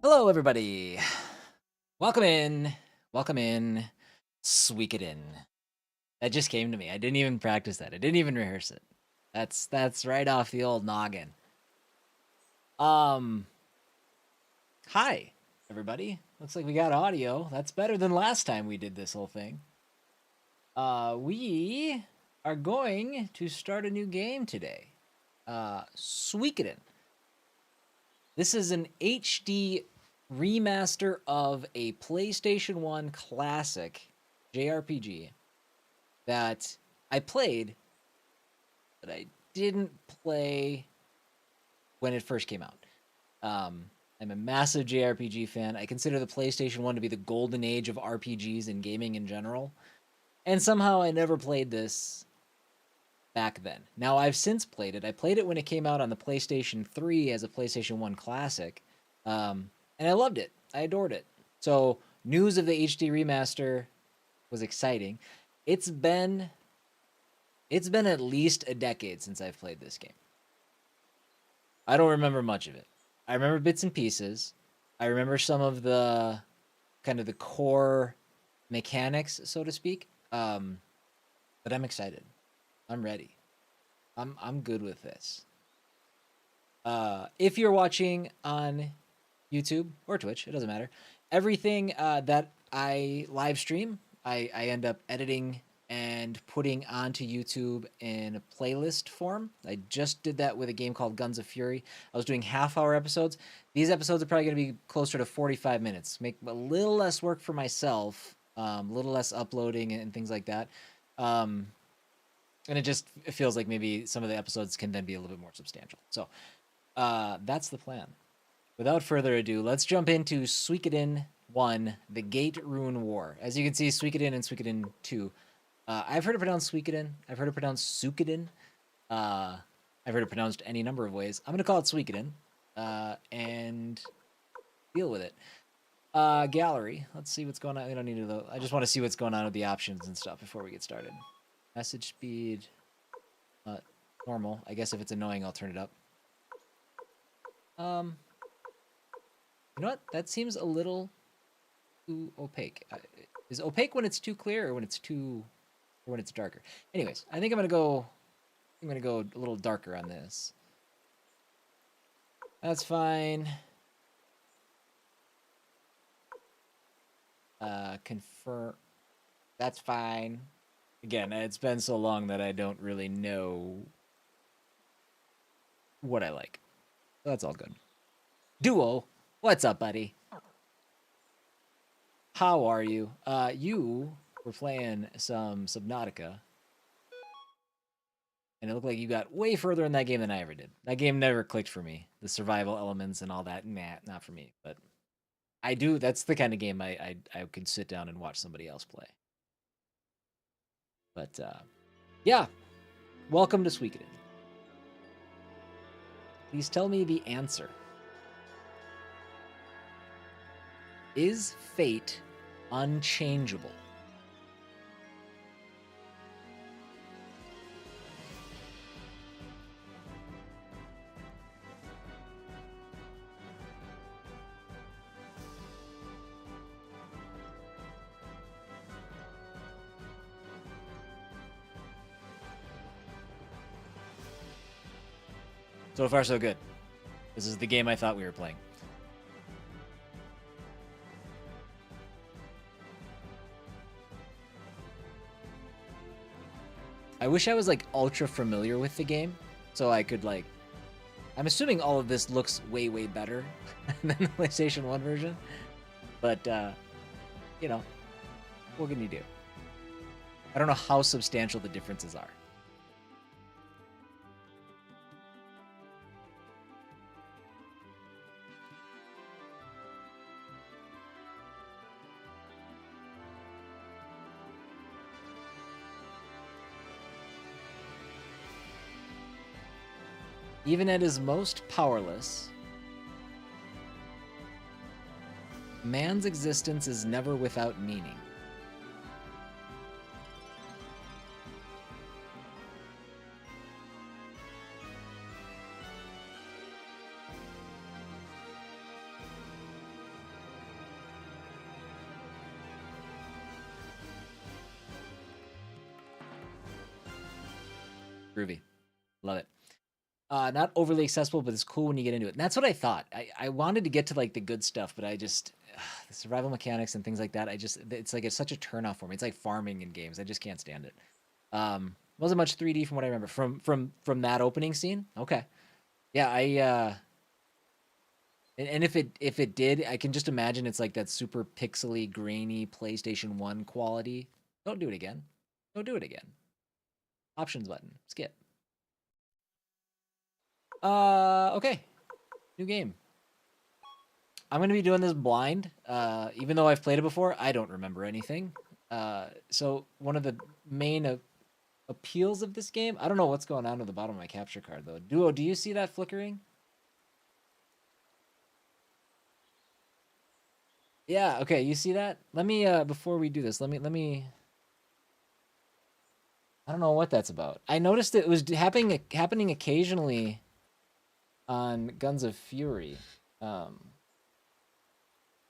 Hello, everybody. Welcome in. Welcome in. Suikoden. That just came to me. I didn't even practice that. I didn't even rehearse it. That's right off the old noggin. Hi, everybody. Looks like we got audio. That's better than last time we did this whole thing. We are going to start a new game today. Suikoden. This is an HD remaster of a PlayStation 1 classic JRPG that I played, but I didn't play when it first came out. I'm a massive JRPG fan. I consider the PlayStation 1 to be the golden age of RPGs and gaming in general. And somehow I never played this back then. Now, I've since played it. I played it when it came out on the PlayStation 3 as a PlayStation 1 classic. And I loved it. I adored it. So, news of the HD remaster was exciting. It's been at least a decade since I've played this game. I don't remember much of it. I remember bits and pieces. I remember some of the kind of the core mechanics, so to speak. But I'm excited. I'm ready. I'm good with this. If you're watching on YouTube or Twitch, it doesn't matter. Everything that I live stream, I end up editing and putting onto YouTube in a playlist form. I just did that with a game called Guns of Fury. I was doing half-hour episodes. These episodes are probably going to be closer to 45 minutes. Make a little less work for myself, a little less uploading and things like that. And it feels like maybe some of the episodes can then be a little bit more substantial. So that's the plan. Without further ado, let's jump into Suikoden 1, the Gate Rune War. As you can see, Suikoden and Suikoden 2. I've heard it pronounced Suikoden. I've heard it pronounced Suikoden. I've heard it pronounced any number of ways. I'm going to call it Suikoden and deal with it. Gallery. Let's see what's going on. We don't need to. I just want to see what's going on with the options and stuff before we get started. Message speed. Normal. I guess if it's annoying, I'll turn it up. You know what? That seems a little too opaque. Is opaque when it's too clear or when it's darker? Anyways, I think I'm gonna go a little darker on this. That's fine. Confirm. That's fine. Again, it's been so long that I don't really know what I like. That's all good. Duo, what's up, buddy? How are you? You were playing some Subnautica, and it looked like you got way further in that game than I ever did. That game never clicked for me. The survival elements and all that, nah, not for me. But I do. That's the kind of game I can sit down and watch somebody else play. But yeah, welcome to Suikoden. Please tell me the answer. Is fate unchangeable? So far, so good. This is the game I thought we were playing. I wish I was like ultra familiar with the game so I could like. I'm assuming all of this looks way, way better than the PlayStation 1 version. But, you know, what can you do? I don't know how substantial the differences are. Even at his most powerless, man's existence is never without meaning. Groovy. Love it. Not overly accessible, but it's cool when you get into it. And that's what I thought. I wanted to get to like the good stuff, but I just the survival mechanics and things like that. It's like it's such a turnoff for me. It's like farming in games. I just can't stand it. Wasn't much 3D from what I remember from that opening scene. Okay, yeah, and if it did, I can just imagine it's like that super pixely, grainy PlayStation 1 quality. Don't do it again. Don't do it again. Options button. Skip. Okay. New game. I'm going to be doing this blind. Even though I've played it before, I don't remember anything. So one of the main appeals of this game, I don't know what's going on at the bottom of my capture card, though. Duo, do you see that flickering? Yeah, okay, you see that? Let me, before we do this, let me... I don't know what that's about. I noticed it was happening occasionally on Guns of Fury. I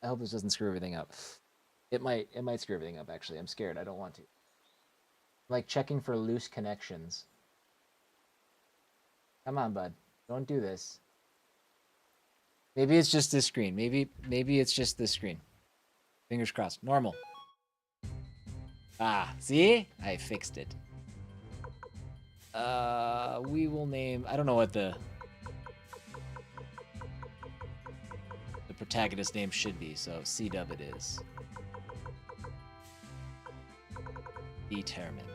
hope this doesn't screw everything up. It might screw everything up, actually. I'm scared. I don't want to. I'm like checking for loose connections. Come on, bud. Don't do this. Maybe it's just this screen. Maybe it's just this screen. Fingers crossed. Normal. Ah, see? I fixed it. We will name... I don't know what the protagonist name should be, so C-dub it is. Determine.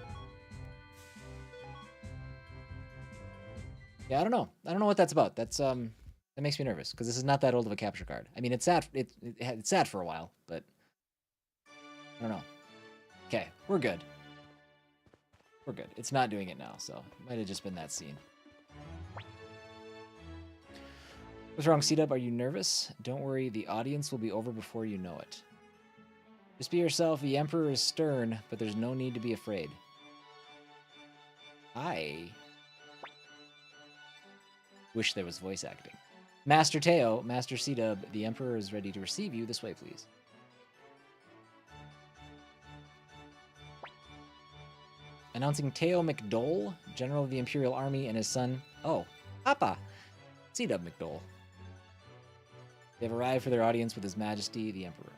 Yeah, I don't know. I don't know what that's about. That's that makes me nervous because this is not that old of a capture card. I mean, it's sat it's sat for a while, but I don't know. Okay, we're good. We're good. It's not doing it now, so it might have just been that scene. What's wrong, C-dub? Are you nervous? Don't worry, the audience will be over before you know it. Just be yourself. The Emperor is stern, but there's no need to be afraid. I wish there was voice acting. Master Teo, Master C-dub, the Emperor is ready to receive you. This way, please. Announcing Teo McDole, General of the Imperial Army, and his son, Papa, C-dub McDole. They have arrived for their audience with His Majesty, the Emperor.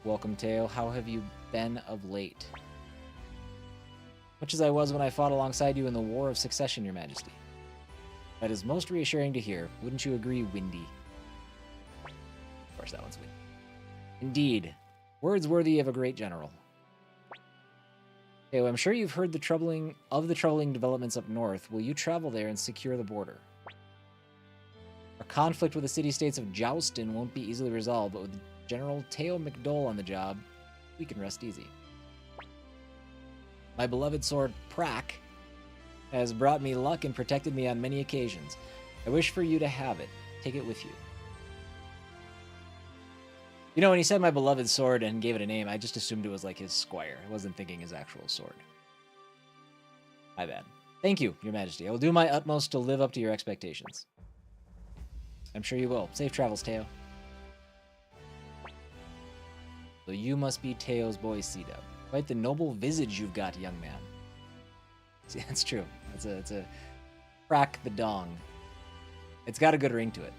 Welcome, Teo. How have you been of late? Much as I was when I fought alongside you in the War of Succession, Your Majesty. That is most reassuring to hear. Wouldn't you agree, Windy? Of course, that one's Windy. Indeed. Words worthy of a great general. Teo, I'm sure you've heard the troubling developments up north. Will you travel there and secure the border? Our conflict with the city-states of Joustin won't be easily resolved, but with General Teo McDole on the job, we can rest easy. My beloved sword, Prak, has brought me luck and protected me on many occasions. I wish for you to have it. Take it with you. You know, when he said my beloved sword and gave it a name, I just assumed it was like his squire. I wasn't thinking his actual sword. My bad. Thank you, Your Majesty. I will do my utmost to live up to your expectations. I'm sure you will. Safe travels, Teo. So you must be Teo's boy, C-dub. Quite the noble visage you've got, young man. See, that's true. It's a crack the dong. It's got a good ring to it.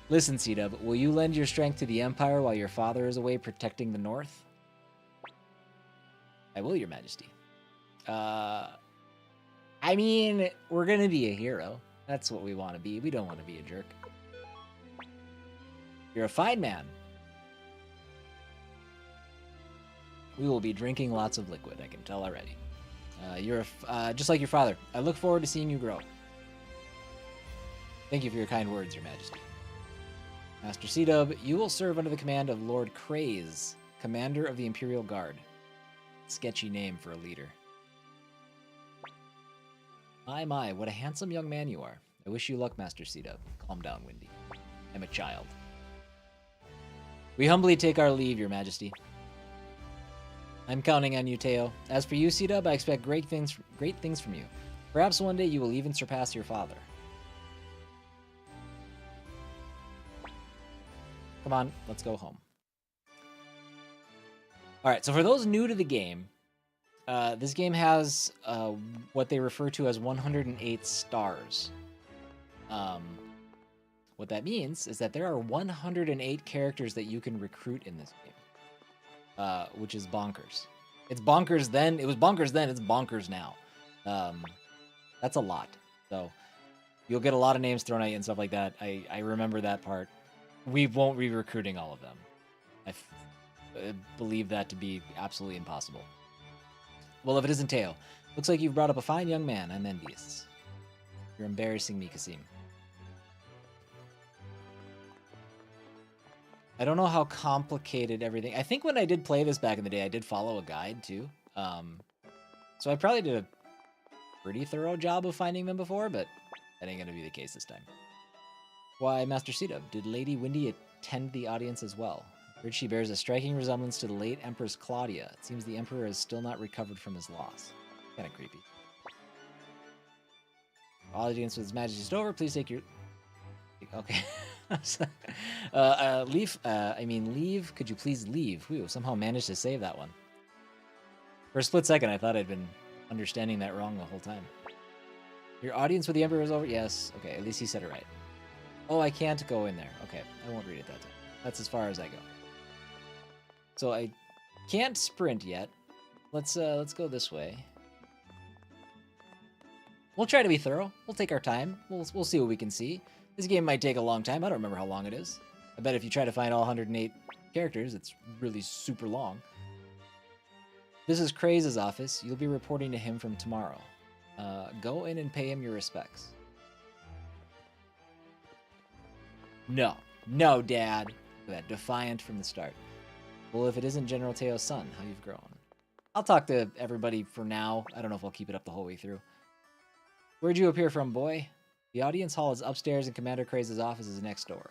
Listen, C-dub, will you lend your strength to the Empire while your father is away protecting the North? I will, Your Majesty. I mean, we're gonna be a hero. That's what we want to be. We don't want to be a jerk. You're a fine man. We will be drinking lots of liquid, I can tell already. You're just like your father. I look forward to seeing you grow. Thank you for your kind words, Your Majesty. Master C-dub, you will serve under the command of Lord Craze, Commander of the Imperial Guard. Sketchy name for a leader. My, what a handsome young man you are. I wish you luck, Master C-dub. Calm down, Windy. I'm a child. We humbly take our leave, Your Majesty. I'm counting on you, Teo. As for you, C-dub, I expect great things from you. Perhaps one day you will even surpass your father. Come on, let's go home. Alright, so for those new to the game, this game has what they refer to as 108 stars. What that means is that there are 108 characters that you can recruit in this game, which is bonkers. It's bonkers then. It was bonkers then. It's bonkers now. That's a lot. So you'll get a lot of names thrown at you and stuff like that. I remember that part. We won't be recruiting all of them. I believe that to be absolutely impossible. Well, if it isn't Teo, looks like you've brought up a fine young man. I'm envious. You're embarrassing me, Kasim. I don't know how complicated everything... I think when I did play this back in the day, I did follow a guide, too. So I probably did a pretty thorough job of finding them before, but that ain't going to be the case this time. Why, Master C-dub, did Lady Windy attend the audience as well? Heard she bears a striking resemblance to the late Empress Claudia. It seems the Emperor has still not recovered from his loss. Kind of creepy. Audience with His Majesty is over. Please take your... Okay. Leave. Could you please leave? Whew, somehow managed to save that one. For a split second, I thought I'd been understanding that wrong the whole time. Your audience with the Emperor is over? Yes. Okay, at least he said it right. Oh, I can't go in there. Okay, I won't read it that time. That's as far as I go. So I can't sprint yet. Let's go this way. We'll try to be thorough. We'll take our time. We'll see what we can see. This game might take a long time. I don't remember how long it is. I bet if you try to find all 108 characters, it's really super long. This is Craze's office. You'll be reporting to him from tomorrow. Go in and pay him your respects. No. No, Dad. Look at that. Defiant from the start. Well, if it isn't General Teo's son, how you've grown. I'll talk to everybody for now. I don't know if I'll keep it up the whole way through. Where'd you appear from, boy? The audience hall is upstairs and Commander Craze's office is next door.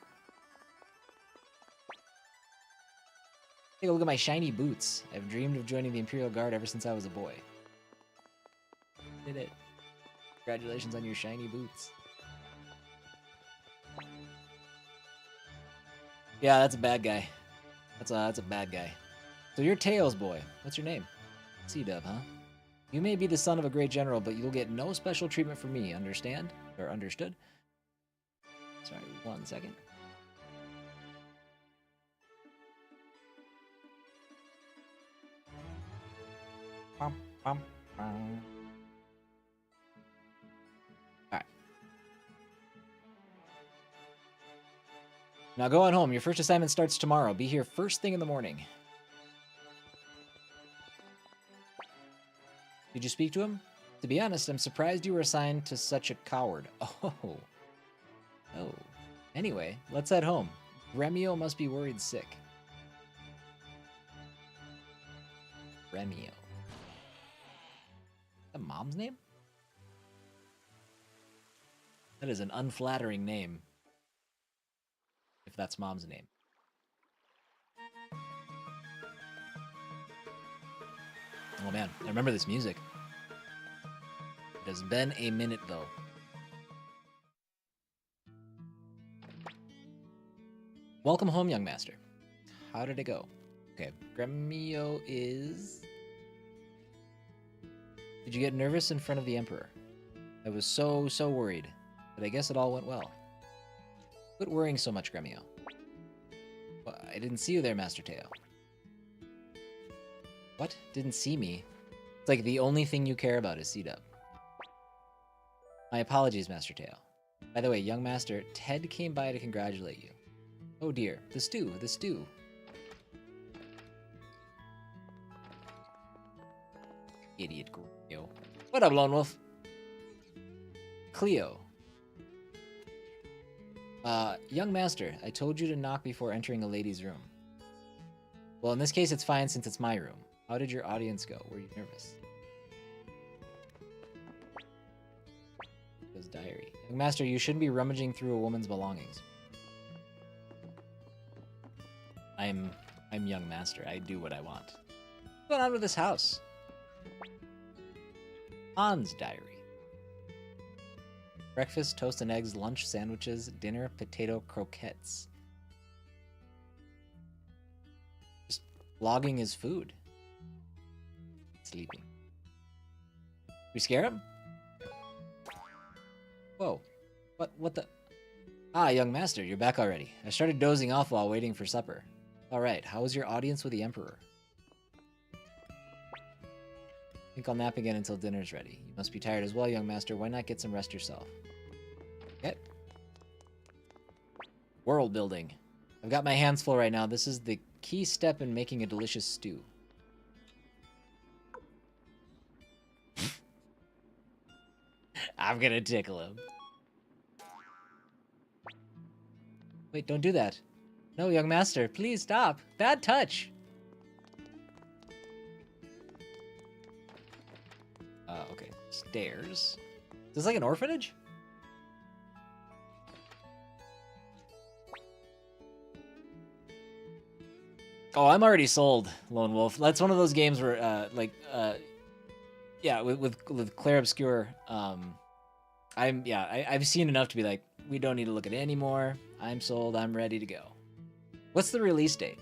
Take a look at my shiny boots. I've dreamed of joining the Imperial Guard ever since I was a boy. Did it. Congratulations on your shiny boots. Yeah, that's a bad guy. That's a bad guy. So you're Teo's boy. What's your name? C-Dub, huh? You may be the son of a great general, but you'll get no special treatment from me, understand? Or understood? Sorry, 1 second. Alright. Now go on home. Your first assignment starts tomorrow. Be here first thing in the morning. Did you speak to him? To be honest, I'm surprised you were assigned to such a coward. Oh. Anyway, let's head home. Remio must be worried sick. Remio. That mom's name? That is an unflattering name. If that's mom's name. Oh man, I remember this music. It has been a minute though. Welcome home, young master. How did it go? Okay, Gremio is... Did you get nervous in front of the Emperor? I was so worried, but I guess it all went well. Quit worrying so much, Gremio. Well, I didn't see you there, Master Teo. What? Didn't see me? It's like the only thing you care about is C-Dub. My apologies, Master Teo. By the way, young master, Ted came by to congratulate you. Oh dear, the stew. Idiot Cleo. What up, Lone Wolf? Cleo. Young master, I told you to knock before entering a lady's room. Well, in this case, it's fine since it's my room. How did your audience go? Were you nervous? His diary. Young master, you shouldn't be rummaging through a woman's belongings. I'm young master. I do what I want. What's going on with this house? Han's diary. Breakfast, toast and eggs, lunch, sandwiches, dinner, potato croquettes. Just logging his food. Sleeping. We scare him? Whoa. What the? Ah, young master, you're back already. I started dozing off while waiting for supper. Alright, how was your audience with the Emperor? I think I'll nap again until dinner's ready. You must be tired as well, young master. Why not get some rest yourself? Okay. World building. I've got my hands full right now. This is the key step in making a delicious stew. I'm gonna tickle him. Wait, don't do that. No, young master, please stop. Bad touch. Okay. Stairs. Is this like an orphanage? Oh, I'm already sold, Lone Wolf. That's one of those games where, yeah, with Claire Obscure, I've seen enough to be like, we don't need to look at it anymore. I'm sold. I'm ready to go. What's the release date?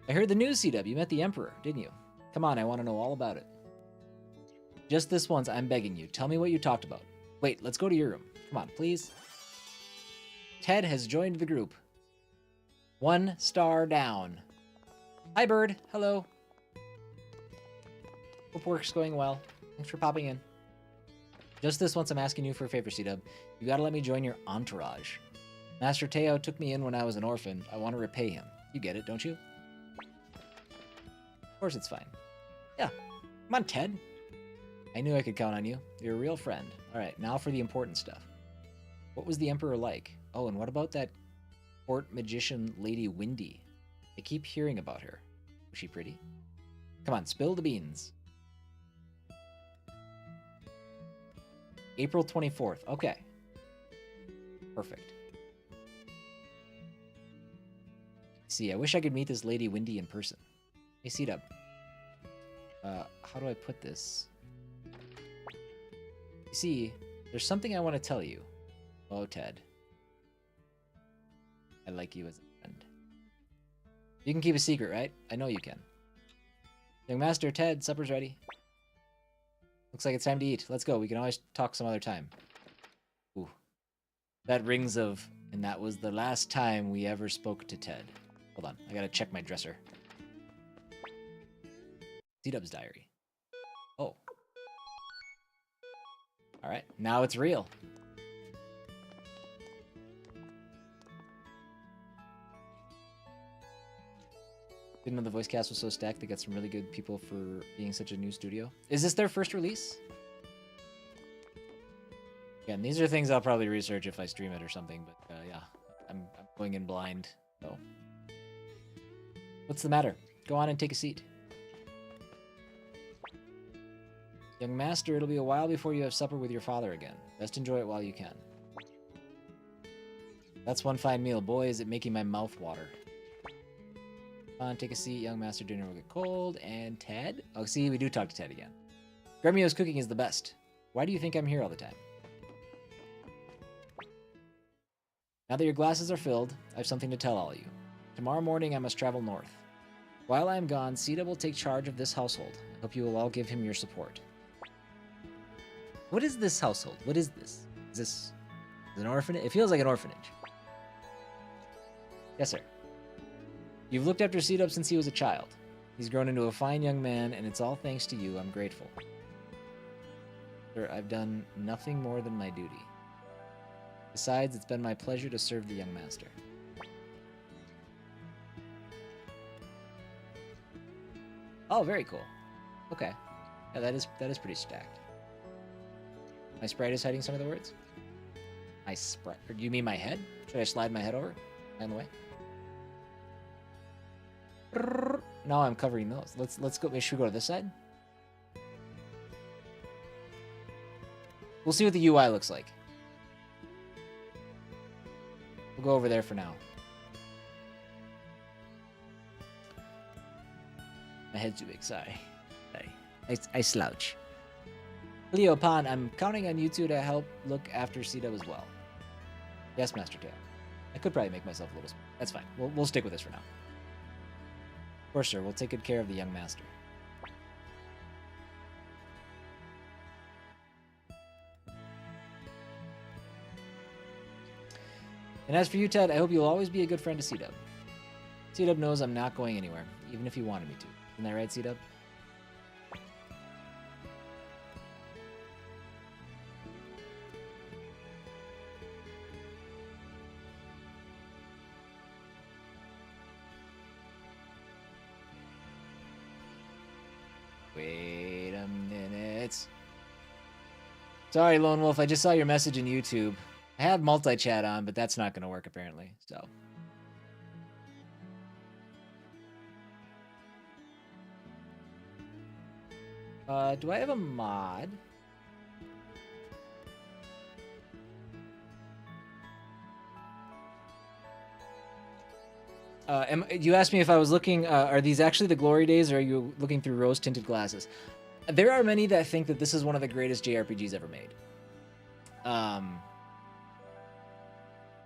I heard the news, CW. You met the Emperor, didn't you? Come on, I want to know all about it. Just this once, I'm begging you. Tell me what you talked about. Wait, let's go to your room. Come on, please. Ted has joined the group. 1 star down. Hi, Bird. Hello. Hope work's going well. Thanks for popping in. Just this once, I'm asking you for a favor, C-Dub. You gotta let me join your entourage. Master Teo took me in when I was an orphan. I want to repay him. You get it, don't you? Of course it's fine. Yeah. Come on, Ted. I knew I could count on you. You're a real friend. Alright, now for the important stuff. What was the Emperor like? Oh, and what about that court magician Lady Windy? I keep hearing about her. Was she pretty? Come on, spill the beans. April 24th. Okay. Perfect. See, I wish I could meet this Lady Windy in person. Hey, C-Dub. How do I put this? You see, there's something I want to tell you. Oh, Ted. I like you as a friend. You can keep a secret, right? I know you can. Young Master Ted, supper's ready. Looks like it's time to eat. Let's go. We can always talk some other time. Ooh. That rings of, and that was the last time we ever spoke to Ted. Hold on. I gotta check my dresser. C-Dub's diary. Oh. Alright. Now it's real. Didn't know the voice cast was so stacked. They got some really good people for being such a new studio. Is this their first release? Again, these are things I'll probably research if I stream it or something, but yeah, I'm going in blind, so. What's the matter? Go on and take a seat. Young Master, it'll be a while before you have supper with your father again. Best enjoy it while you can. That's one fine meal. Boy, is it making my mouth water. Come on, take a seat. Young Master, dinner will get cold. And Ted? Oh, see, we do talk to Ted again. Gremio's cooking is the best. Why do you think I'm here all the time? Now that your glasses are filled, I have something to tell all of you. Tomorrow morning, I must travel north. While I am gone, Sita will take charge of this household. I hope you will all give him your support. What is this household? What is this? Is this an orphanage? It feels like an orphanage. Yes, sir. You've looked after C-Dub since he was a child. He's grown into a fine young man, and it's all thanks to you. I'm grateful. Sir, I've done nothing more than my duty. Besides, it's been my pleasure to serve the young master. Oh, very cool. Okay. Yeah, that is pretty stacked. My sprite is hiding some of the words? My sprite. Or do you mean my head? Should I slide my head over? In the way? No, I'm covering those. Let's go. Should we go to this side? We'll see what the UI looks like. We'll go over there for now. My head's too big, sorry. I slouch. Leo Pan, I'm counting on you two to help look after C-Dub as well. Yes, Master Tail. I could probably make myself a little small. That's fine. We'll stick with this for now. Of course, sir. We'll take good care of the young master. And as for you, Ted, I hope you'll always be a good friend to C-Dub. C-Dub knows I'm not going anywhere, even if he wanted me to. Isn't that right, C-Dub? Wait a minute. Sorry, Lone Wolf, I just saw your message in YouTube. I have multi-chat on, but that's not going to work apparently, so. Do I have a mod? You asked me if I was looking, are these actually the glory days, or are you looking through rose-tinted glasses? There are many that think that this is one of the greatest JRPGs ever made.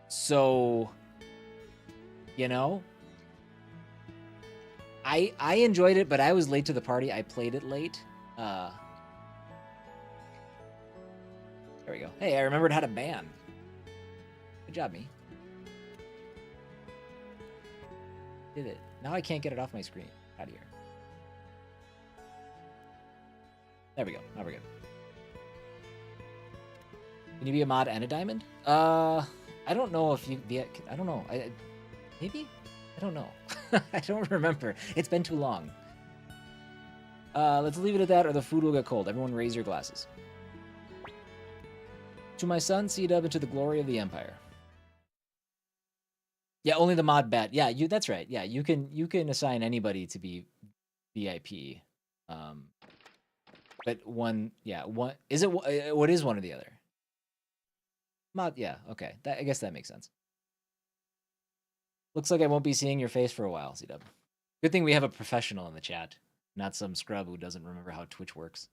So, you know, I enjoyed it, but I was late to the party. I played it late. There we go. Hey, I remembered how to ban. Good job, me. Did it. Now I can't get it off my screen. Out of here. There we go. Now we're good. Can you be a mod and a diamond? I don't know if you be. I don't know. Maybe? I don't know. I don't remember. It's been too long. Let's leave it at that or the food will get cold. Everyone raise your glasses. To my son, C-Dub, into the glory of the Empire. Yeah, only the mod bat. Yeah, that's right. Yeah, you can assign anybody to be VIP. But one is it what is one or the other? Mod, yeah, okay. I guess that makes sense. Looks like I won't be seeing your face for a while, C-Dub. Good thing we have a professional in the chat, not some scrub who doesn't remember how Twitch works.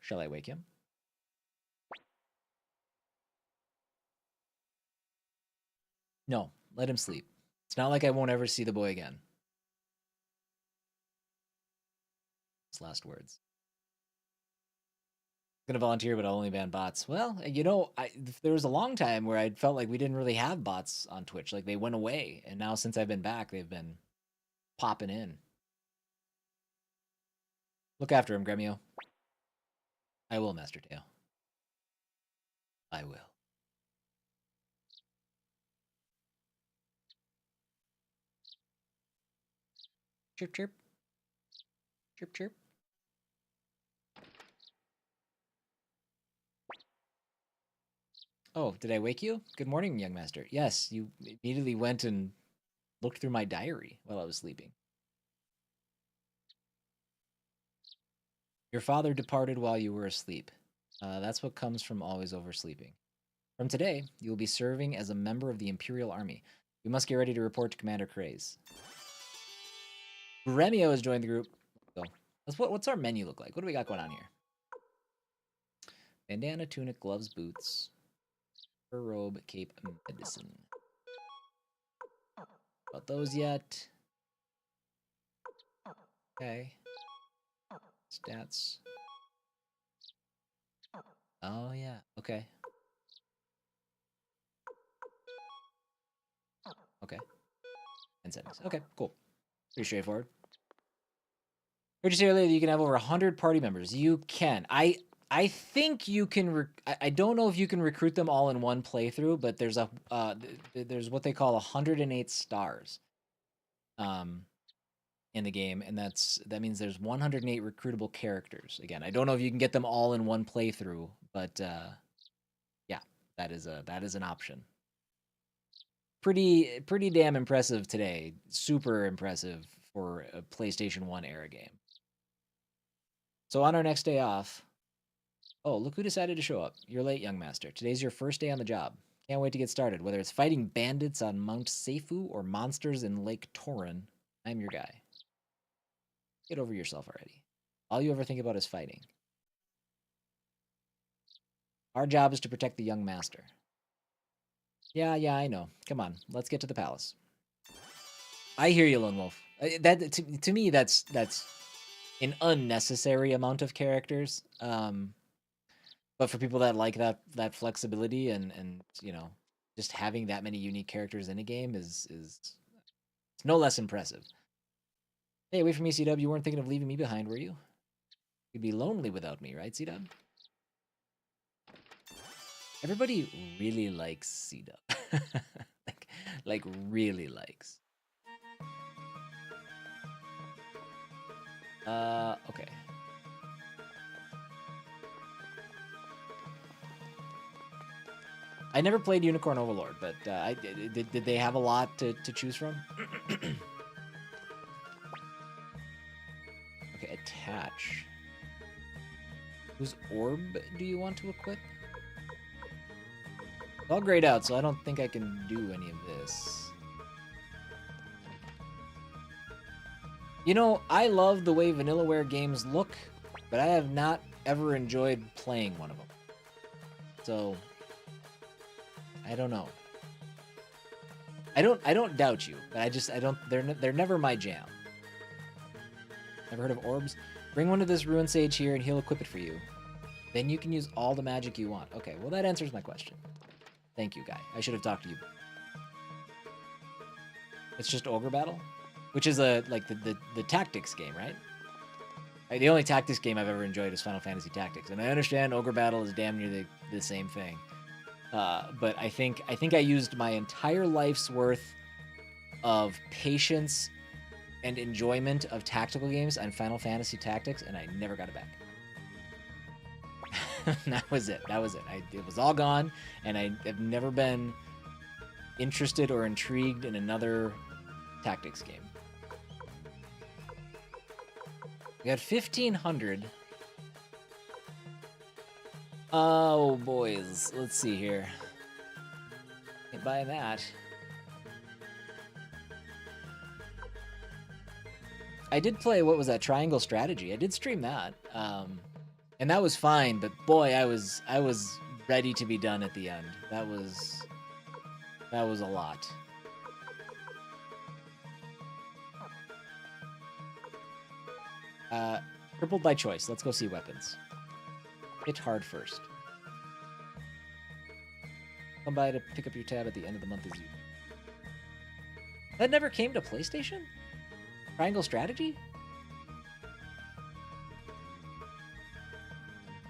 Shall I wake him? No, let him sleep. It's not like I won't ever see the boy again. His last words. Gonna volunteer, but I'll only ban bots. Well, you know, there was a long time where I felt like we didn't really have bots on Twitch. Like they went away, and now since I've been back, they've been popping in. Look after him, Gremio. I will, Master Teo. I will. Chirp, chirp. Chirp, chirp. Oh, did I wake you? Good morning, young master. Yes, you immediately went and looked through my diary while I was sleeping. Your father departed while you were asleep. That's what comes from always oversleeping. From today, you will be serving as a member of the Imperial Army. You must get ready to report to Commander Craze. Remio has joined the group. So, what's our menu look like? What do we got going on here? Bandana, tunic, gloves, boots. Fur robe, cape, medicine. About those yet? Okay. Stats. Oh, yeah. Okay. Okay. And settings. Okay, cool. Pretty straightforward. Heard you say earlier that you can have over 100 party members. You can. I think you can. I don't know if you can recruit them all in one playthrough, but there's there's what they call 108 stars, in the game, and that means there's 108 recruitable characters. Again, I don't know if you can get them all in one playthrough, but yeah, that is an option. Pretty damn impressive today. Super impressive for a PlayStation 1 era game. So on our next day off. Oh, look who decided to show up. You're late, young master. Today's your first day on the job. Can't wait to get started. Whether it's fighting bandits on Mount Seifu or monsters in Lake Torin, I'm your guy. Get over yourself already. All you ever think about is fighting. Our job is to protect the young master. Yeah, I know. Come on, let's get to the palace. I hear you, Lone Wolf. That to me, that's an unnecessary amount of characters. But for people that like that flexibility and you know, just having that many unique characters in a game is no less impressive. Hey, wait for me, C-Dub. You weren't thinking of leaving me behind, were you? You'd be lonely without me, right, C-Dub? Everybody really likes C-Dub. like really likes. Okay. I never played Unicorn Overlord, but did they have a lot to choose from? Okay, attach. Whose orb do you want to equip? It's all grayed out, so I don't think I can do any of this. You know, I love the way Vanillaware games look, but I have not ever enjoyed playing one of them. So I don't know. I don't doubt you, but I don't. They're never my jam. Never heard of orbs? Bring one of this Ruin Sage here and he'll equip it for you. Then you can use all the magic you want. Okay, well that answers my question. Thank you, guy. I should have talked to you. It's just Ogre Battle? Which is like the tactics game, right? The only tactics game I've ever enjoyed is Final Fantasy Tactics. And I understand Ogre Battle is damn near the same thing. But I think I used my entire life's worth of patience and enjoyment of tactical games on Final Fantasy Tactics, and I never got it back. That was it. It was all gone, and I have never been interested or intrigued in another tactics game. We got 1,500. Oh, boys. Let's see here. Can't buy that. I did play, what was that, Triangle Strategy. I did stream that. And that was fine, but boy, I was ready to be done at the end. That was a lot. Crippled by choice. Let's go see weapons. Hit hard first. Come by to pick up your tab at the end of the month as you. That never came to PlayStation? Triangle Strategy?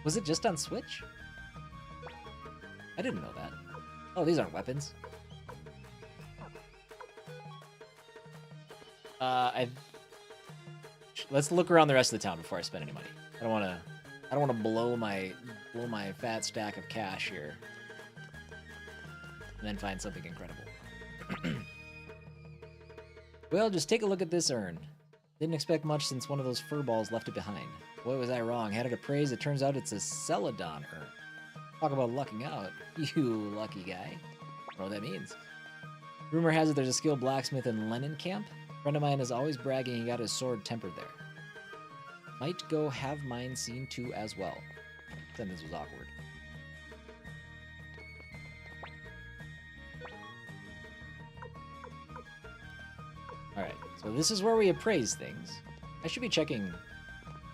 Was it just on Switch? I didn't know that. Oh, these aren't weapons. Let's look around the rest of the town before I spend any money. I don't want to blow my fat stack of cash here and then find something incredible. Well, just take a look at this urn. Didn't expect much since one of those furballs left it behind. Boy, was I wrong. Had it appraised, it turns out it's a Celadon urn. Talk about lucking out. You lucky guy. I don't know what that means. Rumor has it there's a skilled blacksmith in Lenin camp. A friend of mine is always bragging he got his sword tempered there. Might go have mine seen too as well. Sentence was awkward. Alright, so this is where we appraise things. I should be checking...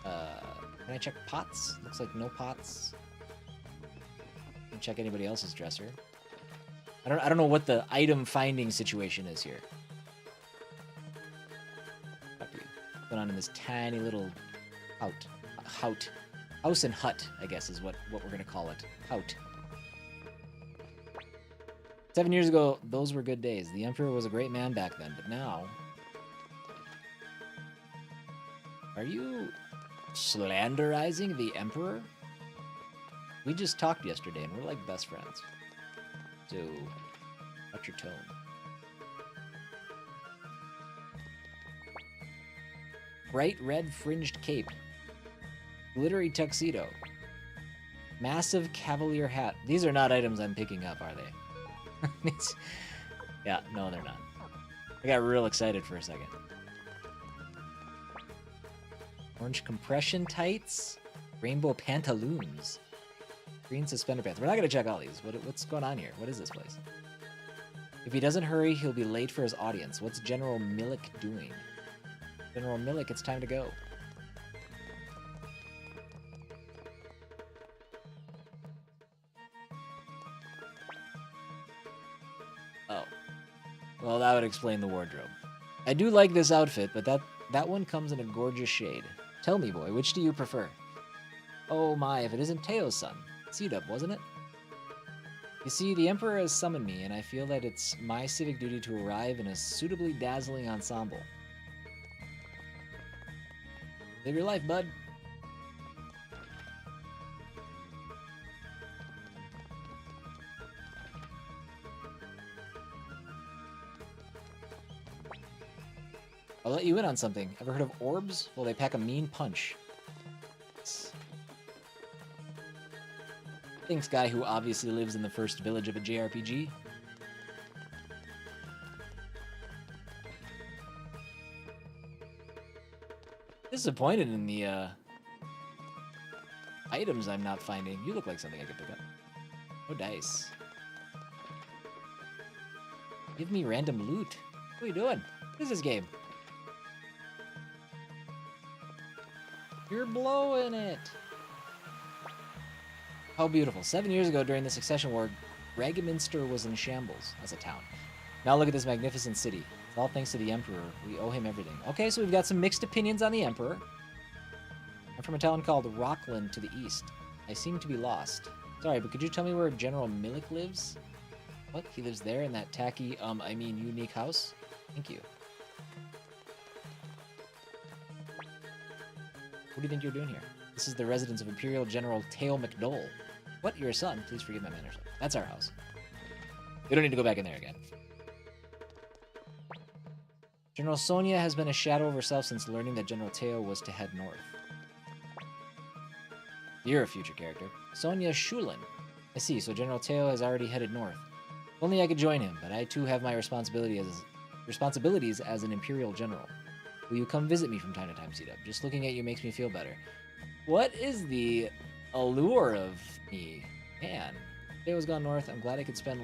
can I check pots? Looks like no pots. Can check anybody else's dresser. I don't know what the item finding situation is here. What's going on in this tiny little house and hut, I guess is what we're gonna call it. Hout. 7 years ago, those were good days. The Emperor was a great man back then, but now... Are you slanderizing the Emperor? We just talked yesterday, and we're like best friends. So, watch your tone. Bright red fringed cape. Glittery tuxedo. Massive cavalier hat. These are not items I'm picking up, are they? Yeah, no, they're not. I got real excited for a second. Orange compression tights. Rainbow pantaloons. Green suspender pants. We're not going to check all these. What's going on here? What is this place? If he doesn't hurry, he'll be late for his audience. What's General Milik doing? General Milik, it's time to go. Oh. Well, that would explain the wardrobe. I do like this outfit, but that one comes in a gorgeous shade. Tell me, boy, which do you prefer? Oh my, if it isn't Teo's son. C-Dub, wasn't it? You see, the Emperor has summoned me, and I feel that it's my civic duty to arrive in a suitably dazzling ensemble. Live your life, bud. I'll let you in on something. Ever heard of orbs? Well, they pack a mean punch. Thanks, guy who obviously lives in the first village of a JRPG. Disappointed in the items I'm not finding. You look like something I could pick up. No dice. Give me random loot. What are you doing? What is this game? You're blowing it. How beautiful. 7 years ago, during the Succession War, Ragaminster was in shambles as a town. Now look at this magnificent city. It's all thanks to the Emperor. We owe him everything. Okay, so we've got some mixed opinions on the Emperor. I'm from a town called Rockland to the east. I seem to be lost. Sorry, but could you tell me where General Milik lives? What? He lives there in that tacky, unique house? Thank you. What do you think you're doing here? This is the residence of Imperial General Tail McDole. What? You're a son? Please forgive my manners. That's our house. We don't need to go back in there again. General Sonia has been a shadow of herself since learning that General Teo was to head north. You're a future character. Sonia Shulin. I see, so General Teo has already headed north. If only I could join him, but I too have my responsibilities as an Imperial General. Will you come visit me from time to time, C-Dub? Just looking at you makes me feel better. What is the allure of me? Man, Teo's gone north. I'm glad I could spend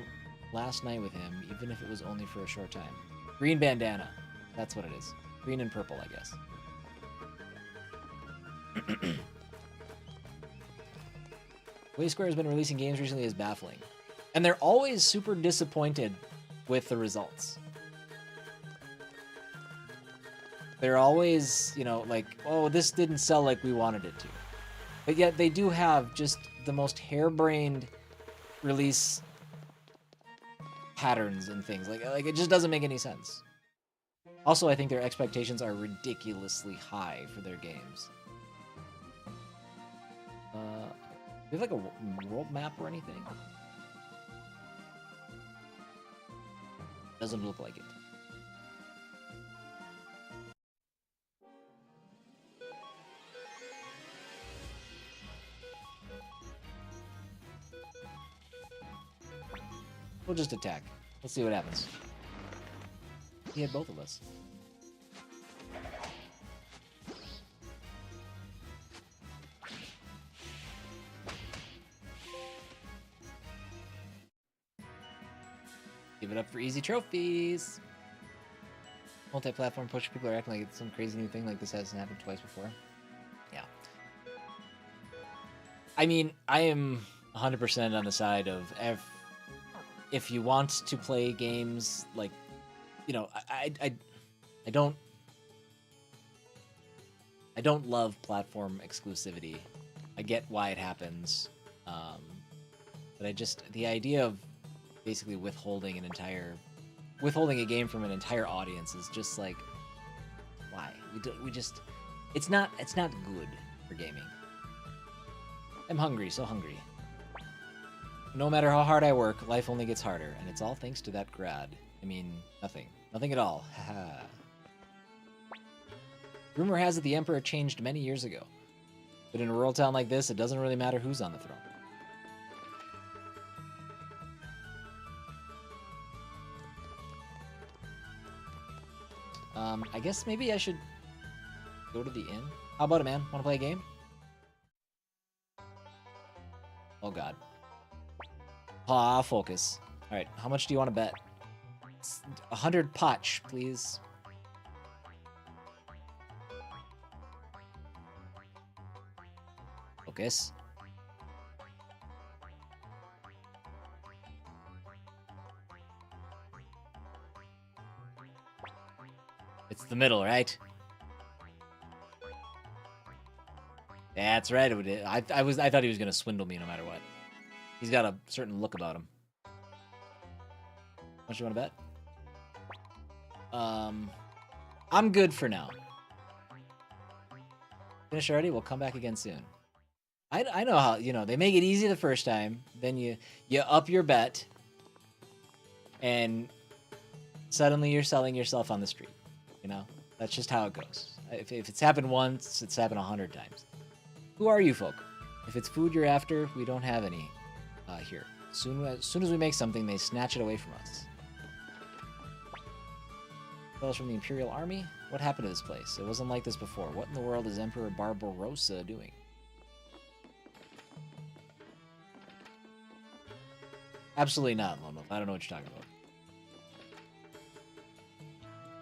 last night with him, even if it was only for a short time. Green bandana. That's what it is. Green and purple, I guess. The way Square has been releasing games recently is baffling. And they're always super disappointed with the results. They're always, you know, like, oh, this didn't sell like we wanted it to. But yet they do have just the most harebrained release patterns and things. Like it just doesn't make any sense. Also, I think their expectations are ridiculously high for their games. Do you have like a world map or anything? Doesn't look like it. We'll just attack. Let's see what happens. He had both of us. Give it up for easy trophies. Multi-platform push. People are acting like it's some crazy new thing like this hasn't happened twice before. Yeah. I mean, I am 100% on the side of if you want to play games like, you know, I don't love platform exclusivity. I get why it happens, but the idea of basically withholding a game from an entire audience is just like, why? It's not good for gaming. I'm hungry, so hungry. No matter how hard I work, life only gets harder, and it's all thanks to that grad. I mean, nothing at all. Haha. Rumor has it the Emperor changed many years ago, but in a rural town like this, it doesn't really matter who's on the throne. I guess maybe I should go to the inn. How about it, man? Want to play a game? Oh, God. Ah, focus. All right, how much do you want to bet? 100 potch, please. Focus. It's the middle, right? That's right. I thought he was gonna swindle me no matter what. He's got a certain look about him. How much do you want to bet? I'm good for now. Finish already? We'll come back again soon. I know how, you know, they make it easy the first time, then you up your bet, and suddenly you're selling yourself on the street. You know, that's just how it goes. If it's happened once, it's happened 100 times. Who are you folk? If it's food you're after, we don't have any here. As soon as we make something, they snatch it away from us. Fellows from the Imperial Army? What happened to this place? It wasn't like this before. What in the world is Emperor Barbarossa doing? Absolutely not, Lone Wolf. I don't know what you're talking about.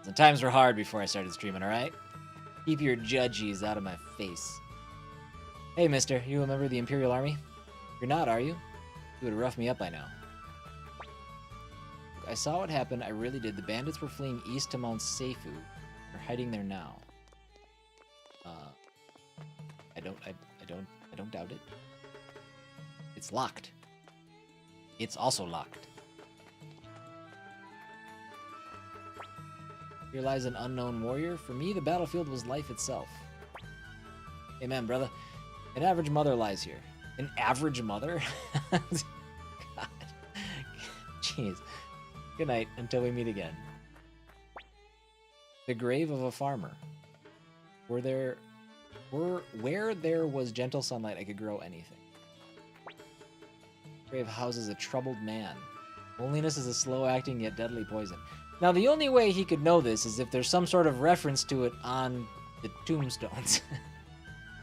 The times were hard before I started streaming, alright? Keep your judgies out of my face. Hey, mister, you a member of the Imperial Army? You're not, are you? You would have roughed me up by now. Look, I saw what happened, I really did. The bandits were fleeing east to Mount Seifu. They're hiding there now. I don't doubt it. It's locked. It's also locked. Here lies an unknown warrior. For me, the battlefield was life itself. Amen, brother. An average mother lies here. An average mother? God. Jeez. Good night, until we meet again. The grave of a farmer. Where there was gentle sunlight, I could grow anything. Grave houses a troubled man. Loneliness is a slow-acting yet deadly poison. Now, the only way he could know this is if there's some sort of reference to it on the tombstones.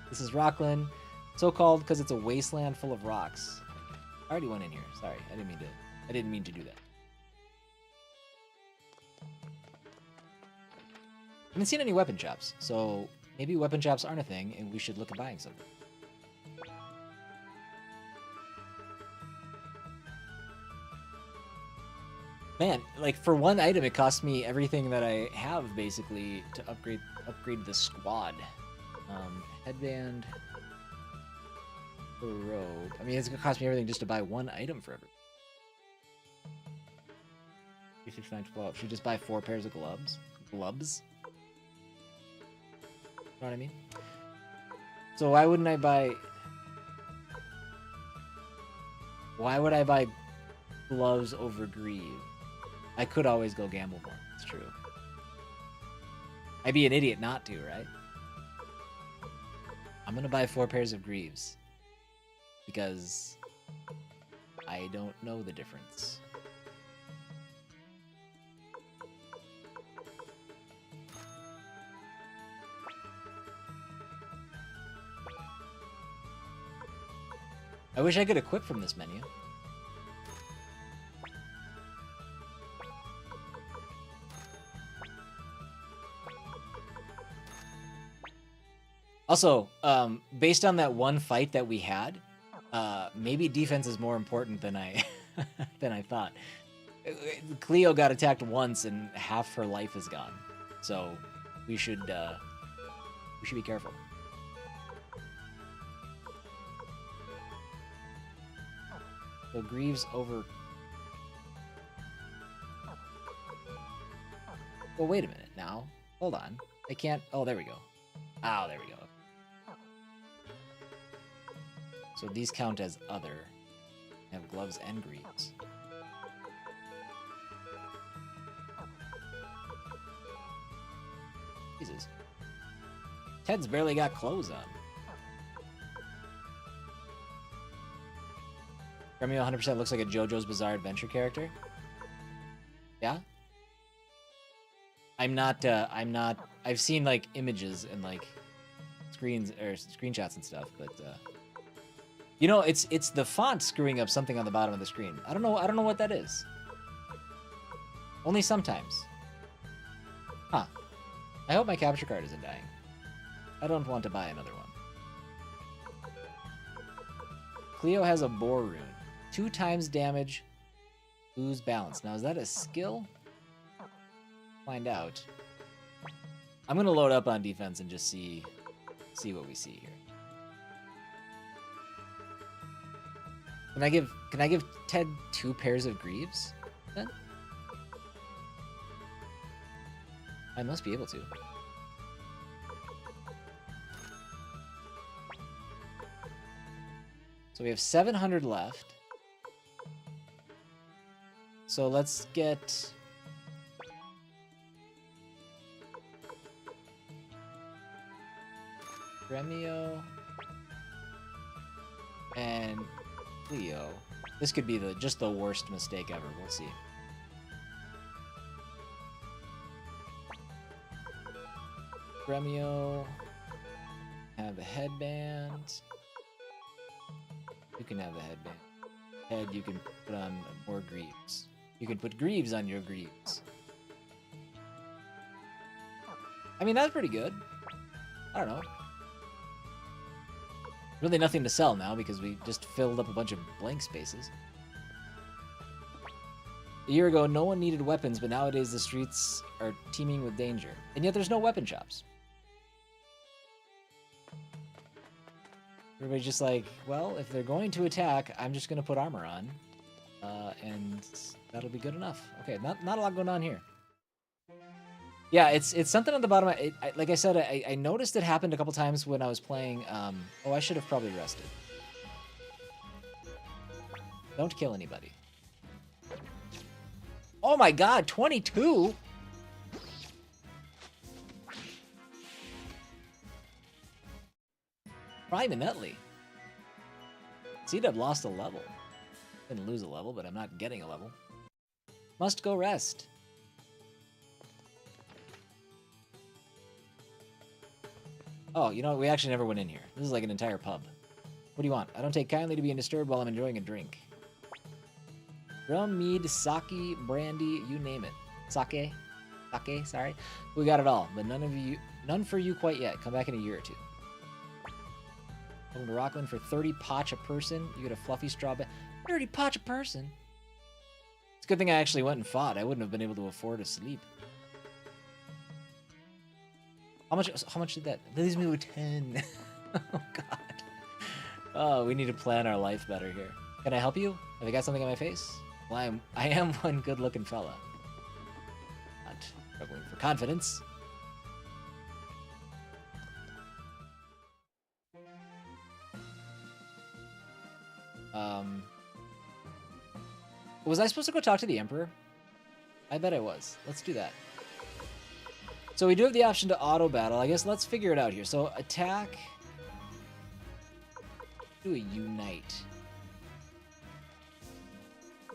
This is Rockland, so called because it's a wasteland full of rocks. I already went in here. Sorry, I didn't mean to do that. I haven't seen any weapon shops, so maybe weapon shops aren't a thing, and we should look at buying something. Man, like for one item, it costs me everything that I have basically to upgrade the squad. Headband, robe. I mean, it's gonna cost me everything just to buy one item for everything. 369.12. Should we just buy 4 pairs of gloves? Gloves? You know what I mean? So why wouldn't I buy? Why would I buy gloves over greaves? I could always go gamble more. It's true. I'd be an idiot not to, right? I'm gonna buy 4 pairs of greaves. Because I don't know the difference. I wish I could equip from this menu. Also, based on that one fight that we had, maybe defense is more important than I than I thought. Cleo got attacked once and half her life is gone, so we should be careful. So Greaves over. Well, wait a minute now. Hold on. I can't. Oh, there we go. Oh, there we go. So these count as other. I have gloves and greaves. Jesus. Ted's barely got clothes on. Remio 100% looks like a JoJo's Bizarre Adventure character. Yeah? I'm not, I've seen, like, images and, like, screens, or screenshots and stuff, but, you know, it's the font screwing up something on the bottom of the screen. I don't know what that is. Only sometimes. Huh. I hope my capture card isn't dying. I don't want to buy another one. Cleo has a boar rune. 2 times damage, lose balance. Now, is that a skill? Find out. I'm gonna load up on defense and just see what we see here. Can I give Ted 2 pairs of greaves then? I must be able to. So we have 700 left. So let's get Remio and Cleo. This could be just the worst mistake ever. We'll see. Remio, have a headband. You can have a headband. Head, you can put on more greaves. You can put greaves on your greaves. I mean, that's pretty good. I don't know. Really nothing to sell now because we just filled up a bunch of blank spaces. A year ago, no one needed weapons, but nowadays the streets are teeming with danger. And yet there's no weapon shops. Everybody's just like, well, if they're going to attack, I'm just going to put armor on. And that'll be good enough. Okay, not a lot going on here. Yeah, it's something on the bottom. Like I said, I noticed it happened a couple times when I was playing. Oh, I should have probably rested. Don't kill anybody. Oh my god, 22? Prominently. C-Dub lost a level. Didn't lose a level, but I'm not getting a level. Must go rest. Oh, you know what? We actually never went in here. This is like an entire pub. What do you want? I don't take kindly to being disturbed while I'm enjoying a drink. Rum, mead, sake, brandy, you name it. Sake? Sake, sorry. We got it all, but none for you quite yet. Come back in a year or two. Welcome to Rockland for 30 potch a person. You get a fluffy straw bag. 30 potch a person? It's a good thing I actually went and fought. I wouldn't have been able to afford to sleep. How much did that? That leaves me with 10. Oh, God. Oh, we need to plan our life better here. Can I help you? Have I got something on my face? Well, I am one good-looking fella. Not struggling for confidence. Was I supposed to go talk to the Emperor? I bet I was. Let's do that. So we do have the option to auto battle. I guess let's figure it out here. So attack. Do a unite.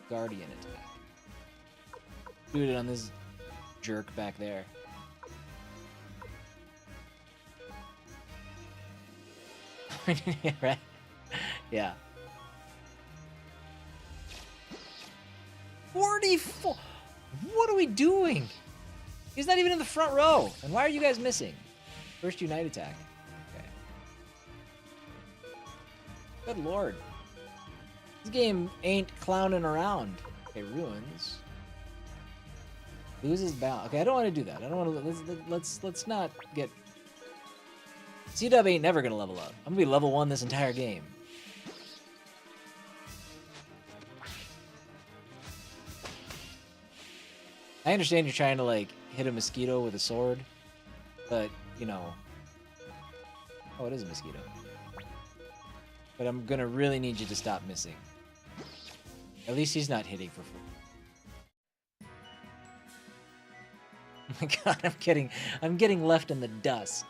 Guardian attack. Do it on this jerk back there. Right? Yeah. 44! What are we doing? He's not even in the front row. And why are you guys missing? First unite attack. Okay. Good lord. This game ain't clowning around. Okay, ruins. Loses balance. Okay, I don't want to do that. I don't want to. Let's not get. C-Dub ain't never gonna level up. I'm gonna be level 1 this entire game. I understand you're trying to like hit a mosquito with a sword, but you know. Oh, it is a mosquito. But I'm gonna really need you to stop missing. At least he's not hitting for full. Oh my god, I'm getting left in the dust.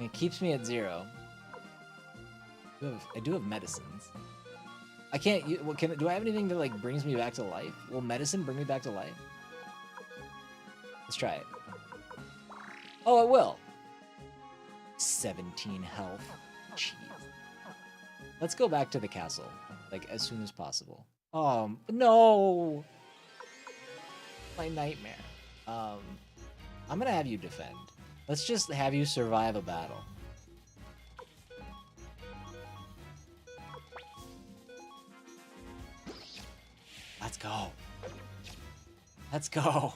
It keeps me at 0. I do have medicines. I can't. Do I have anything that like brings me back to life? Will medicine bring me back to life? Let's try it. Oh, it will. 17 health. Jeez. Let's go back to the castle, like as soon as possible. No. My nightmare. I'm gonna have you defend. Let's just have you survive a battle. Let's go. Let's go.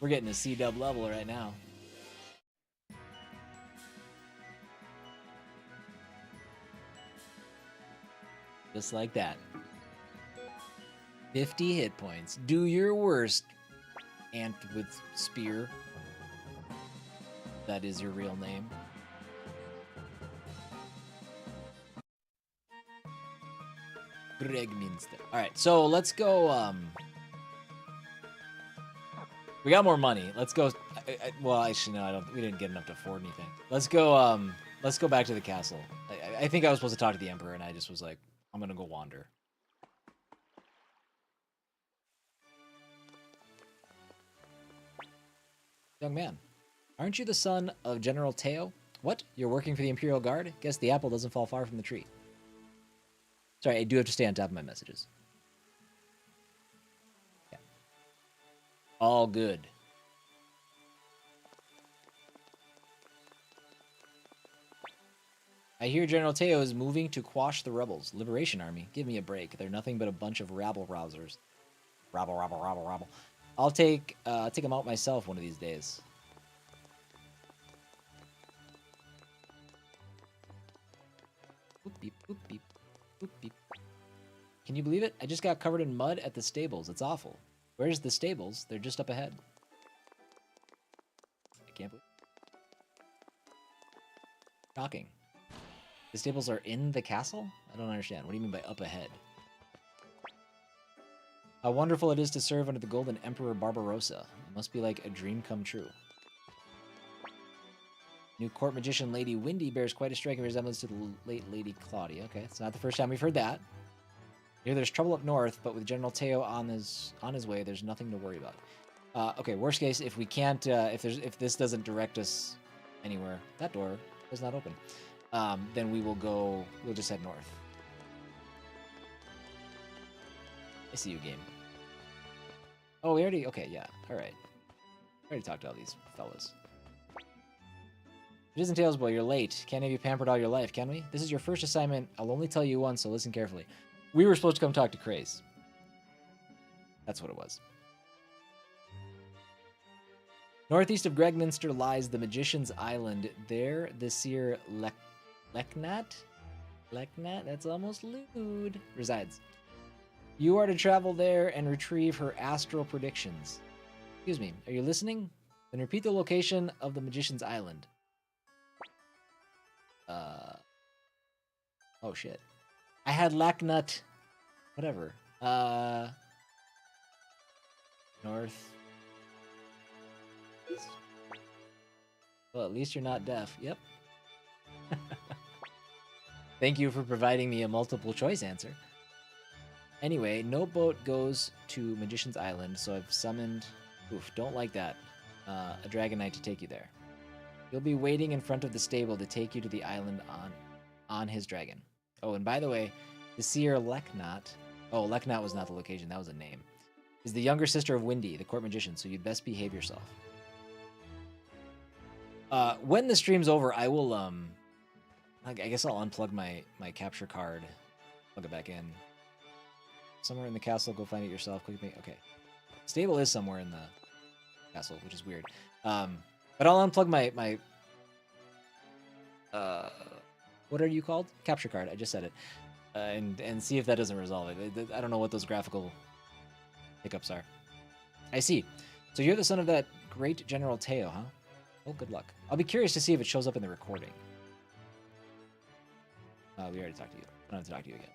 We're getting a C-Dub level right now. Just like that. 50 hit points. Do your worst, Ant with Spear. That is your real name. Gregminster. Alright, so let's go, we got more money. Let's go, well, actually, no, we didn't get enough to afford anything. Let's go back to the castle. I think I was supposed to talk to the Emperor, and I just was like, I'm gonna go wander. Young man, aren't you the son of General Teo? What? You're working for the Imperial Guard? Guess the apple doesn't fall far from the tree. Sorry, I do have to stay on top of my messages. Yeah. All good. I hear General Teo is moving to quash the rebels. Liberation Army. Give me a break. They're nothing but a bunch of rabble-rousers. Rabble, rabble, rabble, rabble. I'll take them out myself one of these days. Boop, beep, boop, beep, boop, beep. Can you believe it? I just got covered in mud at the stables. It's awful. Where's the stables? They're just up ahead. I can't believe it. Shocking. The stables are in the castle? I don't understand. What do you mean by up ahead? How wonderful it is to serve under the Golden Emperor Barbarossa. It must be like a dream come true. New court magician Lady Windy bears quite a striking resemblance to the late Lady Claudia. Okay, it's not the first time we've heard that. Here there's trouble up north, but with General Teo on his way, there's nothing to worry about. Okay, worst case, if we can't, if this doesn't direct us anywhere, that door is not open. Then we'll just head north. I see you, game. Oh, we already, okay, yeah, all right. I already talked to all these fellas. It isn't Tails Boy, you're late. Can't have you pampered all your life, can we? This is your first assignment. I'll only tell you once, so listen carefully. We were supposed to come talk to Craze. That's what it was. Northeast of Gregminster lies the Magician's Island. There, the seer Leknat? Leknat? That's almost lewd. Resides. You are to travel there and retrieve her astral predictions. Excuse me, are you listening? Then repeat the location of the Magician's Island. Oh shit. I had Lacknut. Whatever. North. East. Well, at least you're not deaf. Yep. Thank you for providing me a multiple choice answer. Anyway, no boat goes to Magician's Island, so I've summoned... Oof, don't like that. A Dragon Knight to take you there. You'll be waiting in front of the stable to take you to the island on his dragon. Oh, and by the way, the seer Leknat... Oh, Leknat was not the location, that was a name. Is the younger sister of Windy, the court magician, so you'd best behave yourself. When the stream's over, I will, I guess I'll unplug my capture card, plug it back in. Somewhere in the castle, go find it yourself. Okay. Stable is somewhere in the castle, which is weird. But I'll unplug my what are you called? Capture card. I just said it. And see if that doesn't resolve it. I don't know what those graphical hiccups are. I see. So you're the son of that great General Teo, huh? Oh, good luck. I'll be curious to see if it shows up in the recording. We already talked to you. I don't have to talk to you again.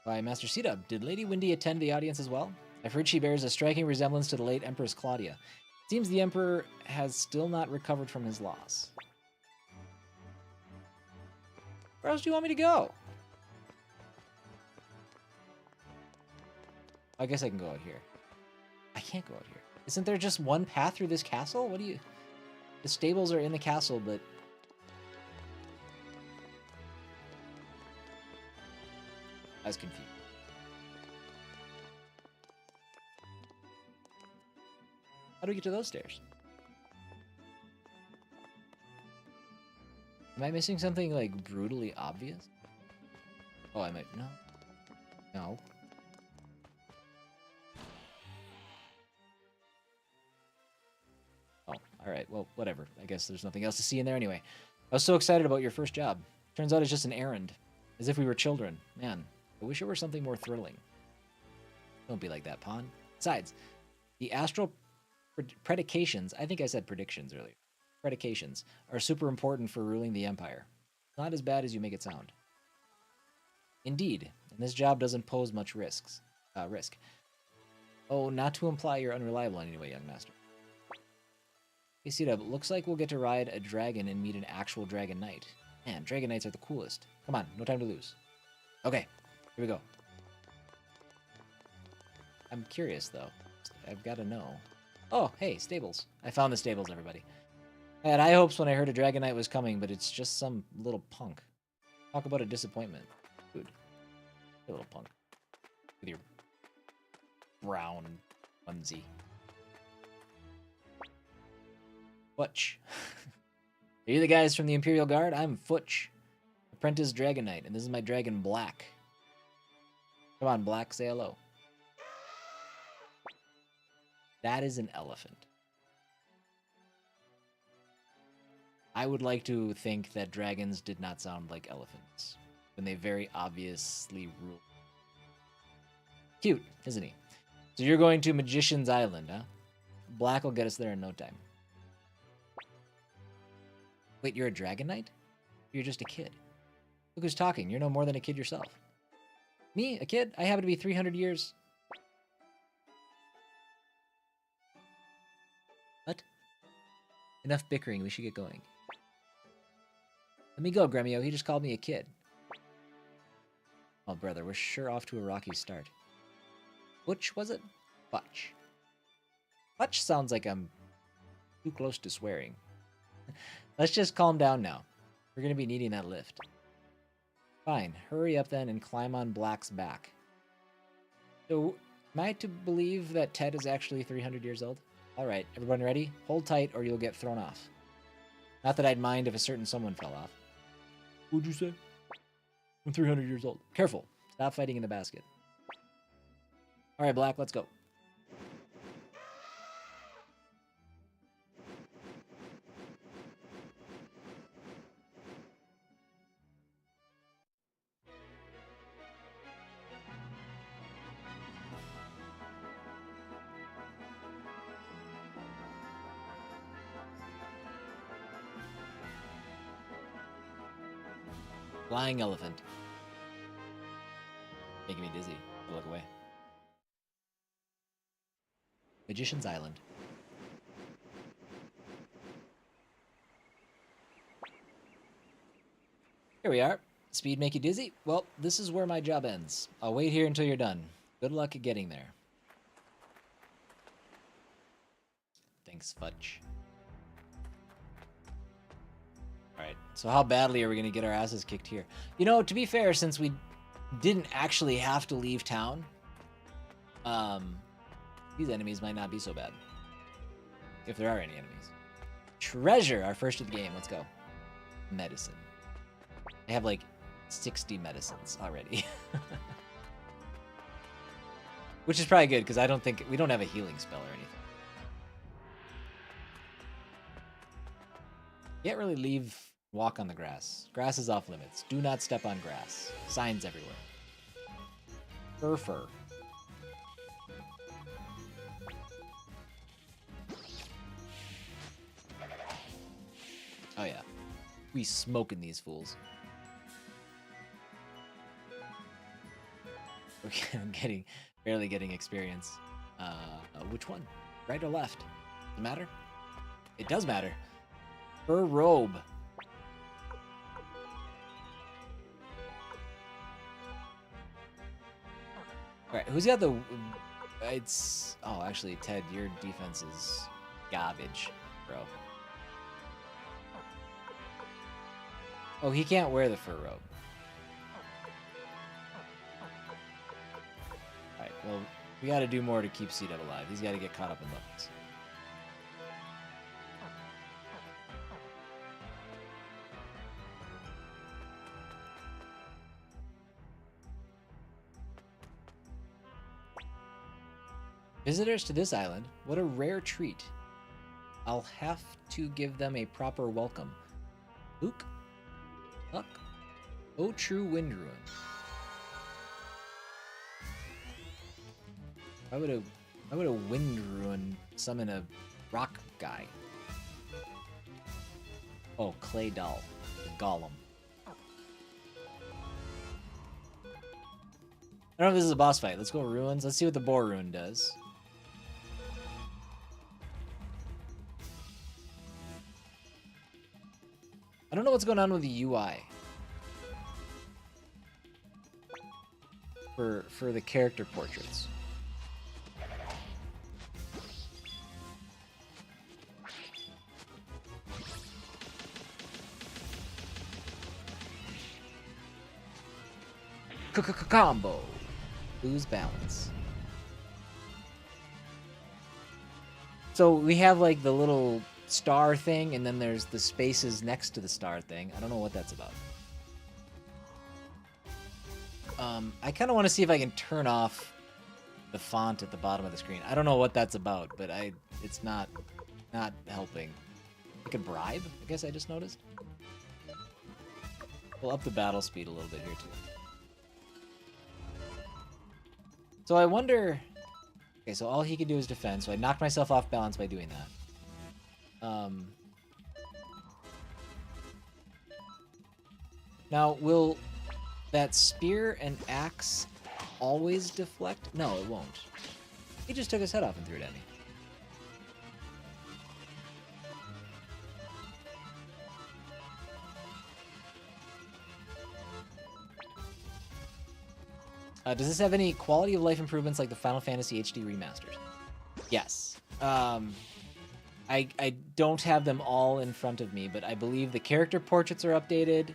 By Master C-Dub, did Lady Windy attend the audience as well? I've heard she bears a striking resemblance to the late Empress Claudia. Seems the Emperor has still not recovered from his loss. Where else do you want me to go? I guess I can go out here. I can't go out here. Isn't there just one path through this castle? What do you... The stables are in the castle, but... I was confused. How do we get to those stairs? Am I missing something, like, brutally obvious? Oh, I might... No. No. Oh, alright. Well, whatever. I guess there's nothing else to see in there anyway. I was so excited about your first job. Turns out it's just an errand. As if we were children. Man, I wish it were something more thrilling. Don't be like that, Pawn. Besides, the astral predications... I think I said predictions earlier. Predications are super important for ruling the Empire. Not as bad as you make it sound. Indeed, and this job doesn't pose much risk. Oh, not to imply you're unreliable in any way, young master. Hey, C-Dub, looks like we'll get to ride a dragon and meet an actual Dragon Knight. Man, Dragon Knights are the coolest. Come on, no time to lose. Okay, here we go. I'm curious, though. I've got to know. Oh, hey, stables. I found the stables, everybody. I had high hopes when I heard a Dragon Knight was coming, but it's just some little punk. Talk about a disappointment. Dude. You little punk. With your brown onesie. Futch. Are you the guys from the Imperial Guard? I'm Futch, Apprentice Dragon Knight, and this is my dragon Black. Come on, Black, say hello. That is an elephant. I would like to think that dragons did not sound like elephants when they very obviously rule. Cute, isn't he? So you're going to Magician's Island, huh? Black will get us there in no time. Wait, you're a dragon knight? You're just a kid. Look who's talking. You're no more than a kid yourself. Me, a kid? I happen to be 300 years... What? Enough bickering. We should get going. Let me go, Gremio. He just called me a kid. Oh, brother, we're sure off to a rocky start. Which was it? Futch. Futch sounds like I'm too close to swearing. Let's just calm down now. We're going to be needing that lift. Fine. Hurry up then and climb on Black's back. So, am I to believe that Ted is actually 300 years old? Alright, everyone ready? Hold tight or you'll get thrown off. Not that I'd mind if a certain someone fell off. What'd you say? I'm 300 years old. Careful. Stop fighting in the basket. Alright, Black, let's go. Flying elephant. Making me dizzy. I'll look away. Magician's Island. Here we are. Speed make you dizzy? Well, this is where my job ends. I'll wait here until you're done. Good luck at getting there. Thanks, Fudge. Alright, so how badly are we going to get our asses kicked here? You know, to be fair, since we didn't actually have to leave town, these enemies might not be so bad. If there are any enemies. Treasure! Our first of the game. Let's go. Medicine. I have like 60 medicines already. Which is probably good, because I don't think... we don't have a healing spell or anything. Can't really leave... walk on the grass. Grass is off limits. Do not step on grass. Signs everywhere. Fur. Oh yeah. We smoking these fools. Okay, I'm barely getting experience. Which one? Right or left? Does it matter? It does matter. Fur robe. Alright, who's got the... it's... oh, actually, Ted, your defense is garbage, bro. Oh, he can't wear the fur robe. Alright, well, we gotta do more to keep C-Dub alive. He's gotta get caught up in levels. Visitors to this island, what a rare treat. I'll have to give them a proper welcome. Luke? Luck? Oh, true wind ruin. Why would a wind ruin summon a rock guy? Oh, clay doll. The golem. I don't know if this is a boss fight. Let's go ruins. Let's see what the boar rune does. I don't know what's going on with the UI for the character portraits. Combo. Lose balance. So we have like the little star thing, and then there's the spaces next to the star thing. I don't know what that's about. I kind of want to see if I can turn off the font at the bottom of the screen. I don't know what that's about, but it's not helping. I could bribe, I guess I just noticed. We'll up the battle speed a little bit here too. So I wonder... Okay, so all he can do is defend, so I knocked myself off balance by doing that. Now, will that spear and axe always deflect? No, it won't. He just took his head off and threw it at me. Does this have any quality of life improvements like the Final Fantasy HD remasters? Yes. I don't have them all in front of me, but I believe the character portraits are updated.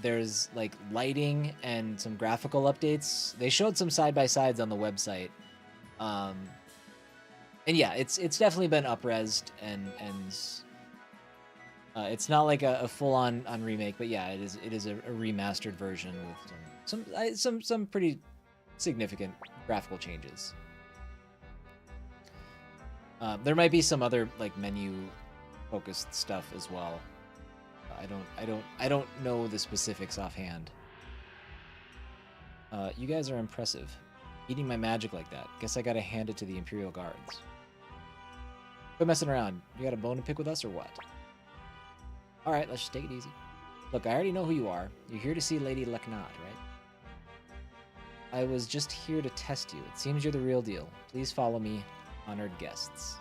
There's like lighting and some graphical updates. They showed some side-by-sides on the website. And yeah, it's definitely been up-resed and it's not like a full-on remake, but yeah, it is a remastered version with some pretty significant graphical changes. There might be some other like menu-focused stuff as well. I don't know the specifics offhand. You guys are impressive. Eating my magic like that. Guess I gotta hand it to the Imperial Guards. Quit messing around. You got a bone to pick with us or what? Alright, let's just take it easy. Look, I already know who you are. You're here to see Lady Leknat, right? I was just here to test you. It seems you're the real deal. Please follow me, honored guests.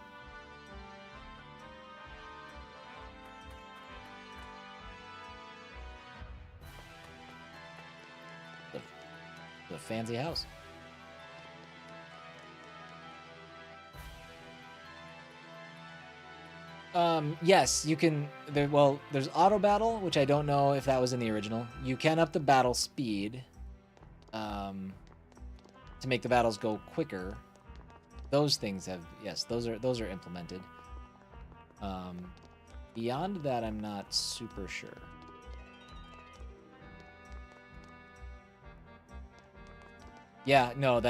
The fancy house. Yes, you can. There's auto battle, which I don't know if that was in the original. You can up the battle speed to make the battles go quicker. Those things have, yes, those are implemented. Beyond that, I'm not super sure. Yeah, no,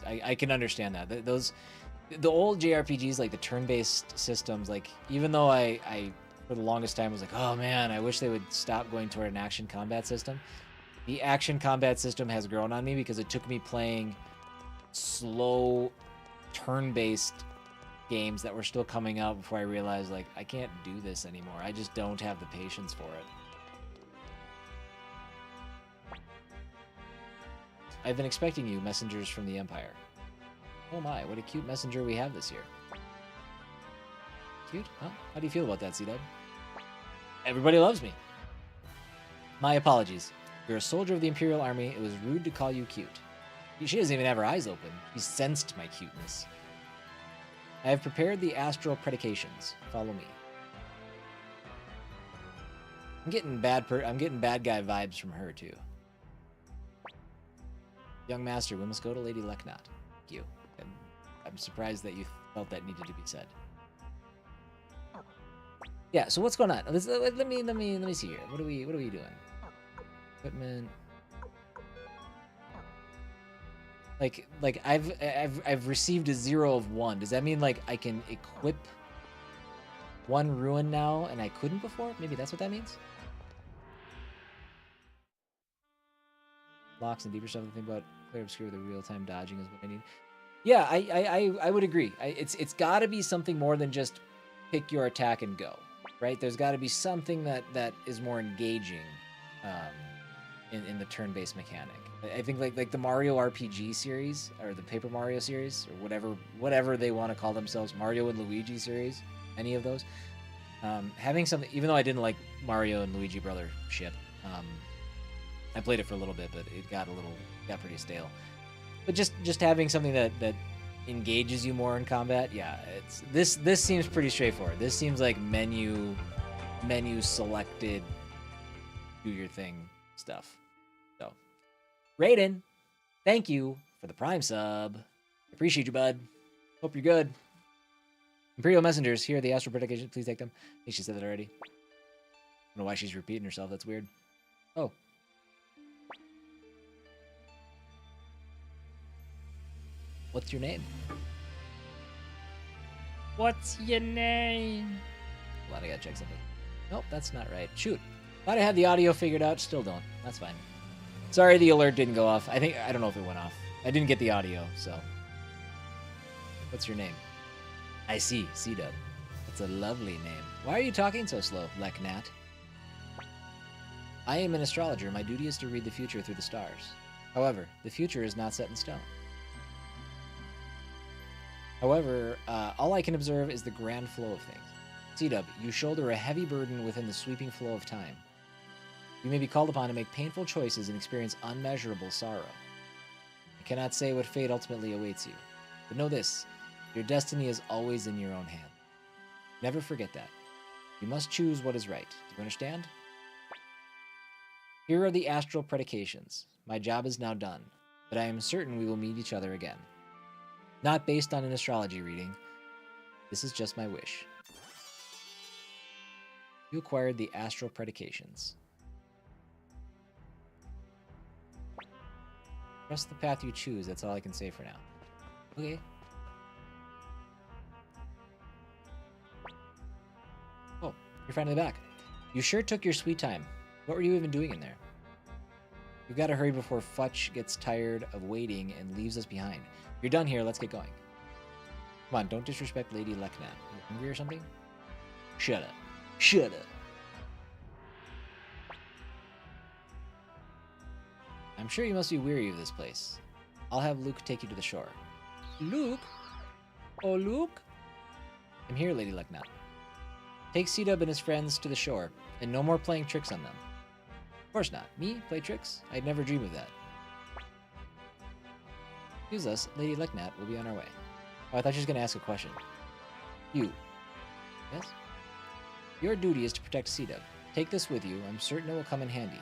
I can understand that. The old JRPGs, like the turn-based systems, like even though I for the longest time was like, oh man, I wish they would stop going toward an action combat system. The action combat system has grown on me because it took me playing slow turn-based games that were still coming out before I realized like I can't do this anymore. I just don't have the patience for it. I've been expecting you, messengers from the Empire. Oh my, what a cute messenger we have this year. Cute? Huh? How do you feel about that, C-Dub? Everybody loves me. My apologies. You're a soldier of the Imperial Army. It was rude to call you cute. She doesn't even have her eyes open. She sensed my cuteness. I have prepared the astral predications. Follow me. I'm getting bad guy vibes from her too. Young master, we must go to Lady Leknat. Thank you. I'm surprised that you felt that needed to be said. Yeah. So what's going on? Let me see here. What are we doing? Equipment. Like I've received a 0 of 1. Does that mean like I can equip one ruin now and I couldn't before? Maybe that's what that means. Locks and deeper stuff to think about. Clear obscure, the real-time dodging is what I need. Yeah, I would agree. It's got to be something more than just pick your attack and go, right? There's got to be something that is more engaging in the turn-based mechanic. I think like the Mario RPG series or the Paper Mario series or whatever they want to call themselves, Mario and Luigi series, any of those, having something. Even though I didn't like Mario and Luigi Brother ship. I played it for a little bit, but it got pretty stale. But just having something that engages you more in combat, yeah, this seems pretty straightforward. This seems like menu selected, do your thing stuff. So Raiden, thank you for the Prime sub. Appreciate you, bud. Hope you're good. Imperial messengers, here are the astral predications. Please take them. I think she said that already. I don't know why she's repeating herself. That's weird. Oh. What's your name? What's your name? Hold on, I gotta check something. Nope, that's not right. Shoot. Thought I had the audio figured out. Still don't. That's fine. Sorry the alert didn't go off. I don't know if it went off. I didn't get the audio, so. What's your name? I see. C-Dub. That's a lovely name. Why are you talking so slow, Leknat? I am an astrologer. My duty is to read the future through the stars. However, the future is not set in stone. However, all I can observe is the grand flow of things. C-Dub, you shoulder a heavy burden within the sweeping flow of time. You may be called upon to make painful choices and experience unmeasurable sorrow. I cannot say what fate ultimately awaits you, but know this, your destiny is always in your own hand. Never forget that. You must choose what is right. Do you understand? Here are the astral predications. My job is now done, but I am certain we will meet each other again. Not based on an astrology reading. This is just my wish. You acquired the astral predications. Trust the path you choose, that's all I can say for now. Okay. Oh, you're finally back. You sure took your sweet time. What were you even doing in there? We've got to hurry before Futch gets tired of waiting and leaves us behind. You're done here, let's get going. Come on, don't disrespect Lady Leknat. You hungry or something? Shut up. Shut up. I'm sure you must be weary of this place. I'll have Luke take you to the shore. Luke? Oh, Luke? I'm here, Lady Leknat. Take C-Dub and his friends to the shore, and no more playing tricks on them. Of course not. Me? Play tricks? I'd never dream of that. Excuse us, Lady Leknat will be on our way. Oh, I thought she was going to ask a question. You. Yes? Your duty is to protect C-Dub. Take this with you. I'm certain it will come in handy.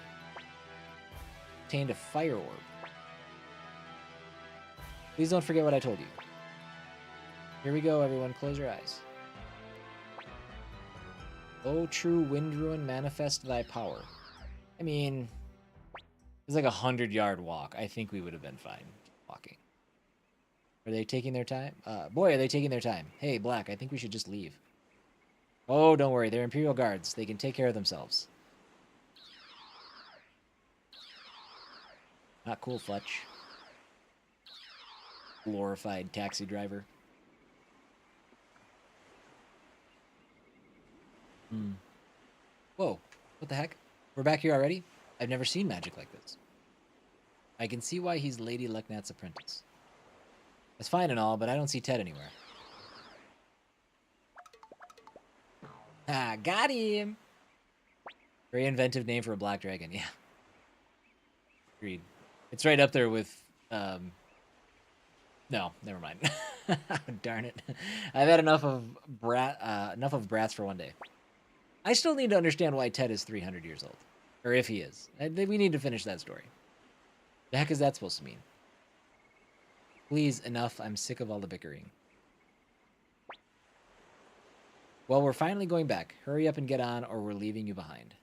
Obtained a fire orb. Please don't forget what I told you. Here we go, everyone. Close your eyes. O true wind ruin, manifest thy power. I mean, it's like 100-yard walk. I think we would have been fine walking. Are they taking their time? Boy, are they taking their time. Hey, Black, I think we should just leave. Oh, don't worry. They're Imperial Guards. They can take care of themselves. Not cool, Fletch. Glorified taxi driver. Whoa, what the heck? We're back here already? I've never seen magic like this. I can see why he's Lady Leknat's apprentice. That's fine and all, but I don't see Ted anywhere. Ah, got him! Very inventive name for a black dragon, yeah. Agreed. It's right up there with, no, never mind. Darn it. I've had enough of brats for one day. I still need to understand why Ted is 300 years old. Or if he is. We need to finish that story. The heck is that supposed to mean? Please, enough. I'm sick of all the bickering. Well, we're finally going back. Hurry up and get on, or we're leaving you behind.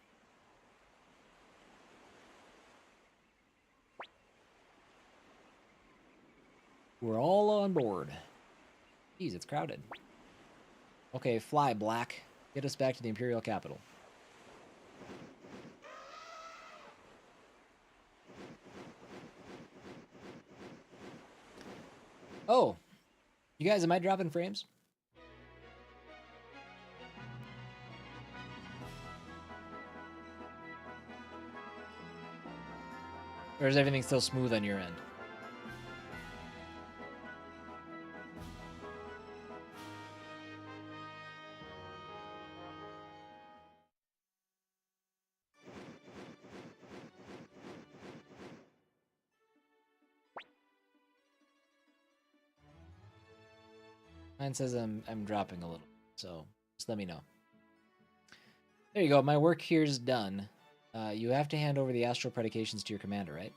We're all on board. Jeez, it's crowded. Okay, fly, Black. Get us back to the Imperial capital. Oh, you guys, am I dropping frames? Or is everything still smooth on your end? Mine says I'm dropping a little, so just let me know. There you go. My work here is done. You have to hand over the astral predications to your commander, right?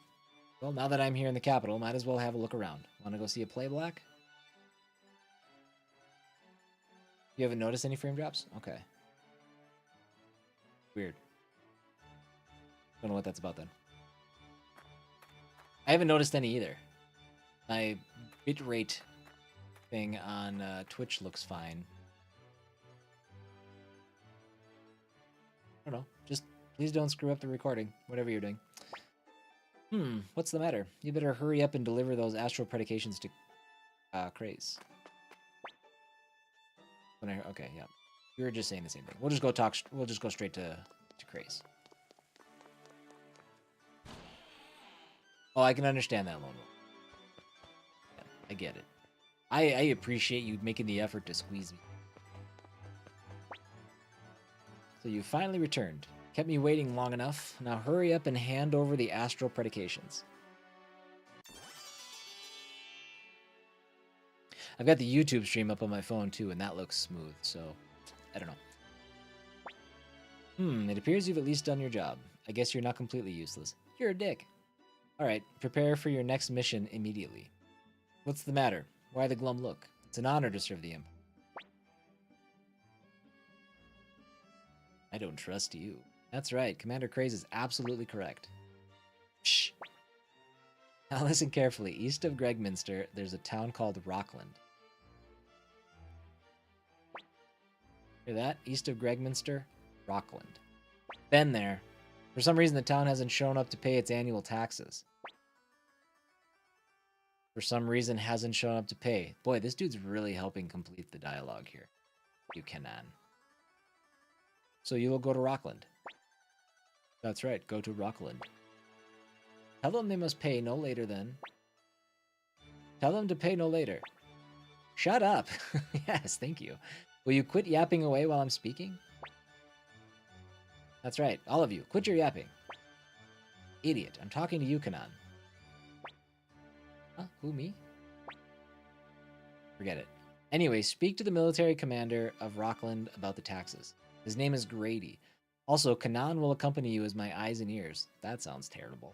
Well, now that I'm here in the capital, might as well have a look around. Want to go see a play, Black? You haven't noticed any frame drops? Okay. Weird. Don't know what that's about then. I haven't noticed any either. My bitrate thing on Twitch looks fine. I don't know. Just please don't screw up the recording, whatever you're doing. What's the matter? You better hurry up and deliver those astral predications to Craze. Okay, yeah. We were just saying the same thing. We'll just go talk. We'll just go straight to Craze. Oh, I can understand that, Lone Wolf. Yeah, I get it. I appreciate you making the effort to squeeze me. So you finally returned. Kept me waiting long enough. Now hurry up and hand over the astral predications. I've got the YouTube stream up on my phone too, and that looks smooth, so I don't know. It appears you've at least done your job. I guess you're not completely useless. You're a dick. Alright, prepare for your next mission immediately. What's the matter? Why the glum look? It's an honor to serve the Empire. I don't trust you. That's right, Commander Craze is absolutely correct. Shh. Now listen carefully. East of Gregminster, there's a town called Rockland. Hear that? East of Gregminster, Rockland. Been there. For some reason, the town hasn't shown up to pay its annual taxes. For some reason, hasn't shown up to pay. Boy, this dude's really helping complete the dialogue here. Buchanan. So you will go to Rockland. That's right, go to Rockland. Tell them they must pay no later than... Tell them to pay no later. Shut up! Yes, thank you. Will you quit yapping away while I'm speaking? That's right, all of you, quit your yapping. Idiot, I'm talking to you, Kanan. Huh? Who, me? Forget it. Anyway, speak to the military commander of Rockland about the taxes. His name is Grady. Also, Kanan will accompany you as my eyes and ears. That sounds terrible.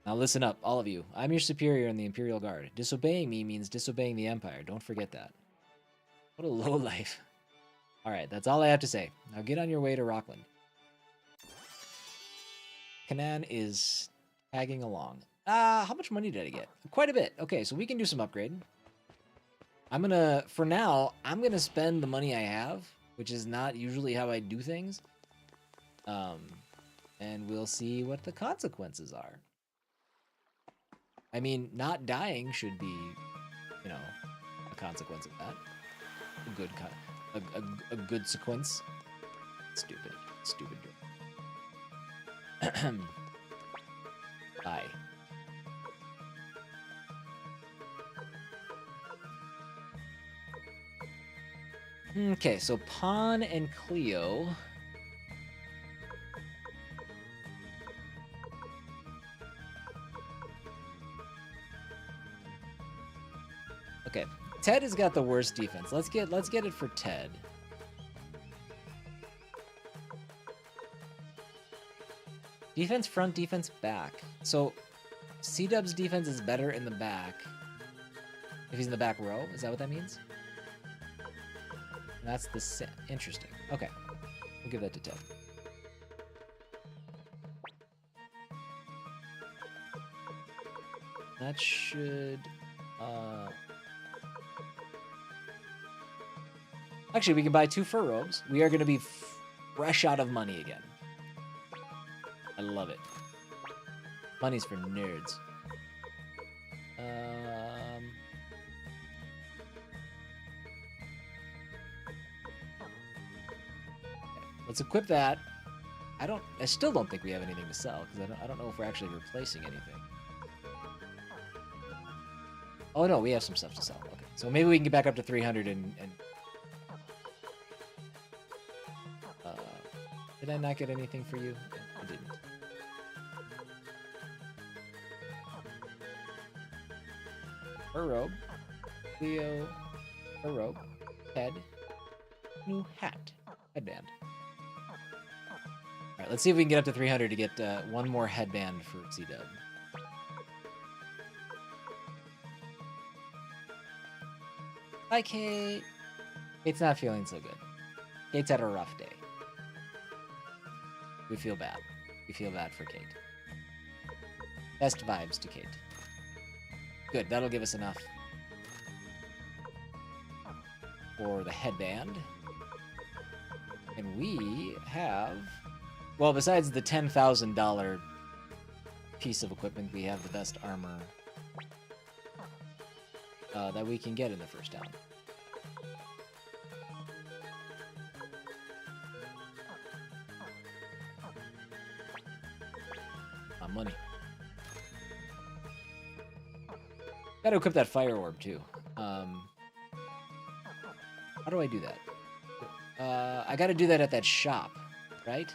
Now listen up, all of you. I'm your superior in the Imperial Guard. Disobeying me means disobeying the Empire. Don't forget that. What a lowlife. Alright, that's all I have to say. Now get on your way to Rockland. Kanan is tagging along. How much money did I get? Quite a bit. Okay, so we can do some upgrading. For now, I'm gonna spend the money I have, which is not usually how I do things. And we'll see what the consequences are. I mean, not dying should be, you know, a consequence of that. A good sequence. Stupid joke. Bye. Okay, so Pawn and Cleo. Okay, Ted has got the worst defense. Let's get it for Ted. Defense front, defense back. So C-Dub's defense is better in the back. If he's in the back row, is that what that means? That's the interesting. Okay, we'll give that to Ted. That should. Actually, we can buy 2 fur robes. We are going to be fresh out of money again. I love it. Money's for nerds. Let's equip that. I still don't think we have anything to sell because I don't know if we're actually replacing anything. Oh no, we have some stuff to sell. Okay, so maybe we can get back up to 300 and did I not get anything for you? I didn't. Her robe, Leo, her robe, head, new hat, headband. Alright, let's see if we can get up to 300 to get one more headband for C-Dub. Hi, Kate. Kate's not feeling so good. Kate's had a rough day. We feel bad. We feel bad for Kate. Best vibes to Kate. Good, that'll give us enough for the headband. And we have... Well, besides the $10,000 piece of equipment, we have the best armor that we can get in the first town. Money. Gotta equip that fire orb, too. How do I do that? I gotta do that at that shop, right?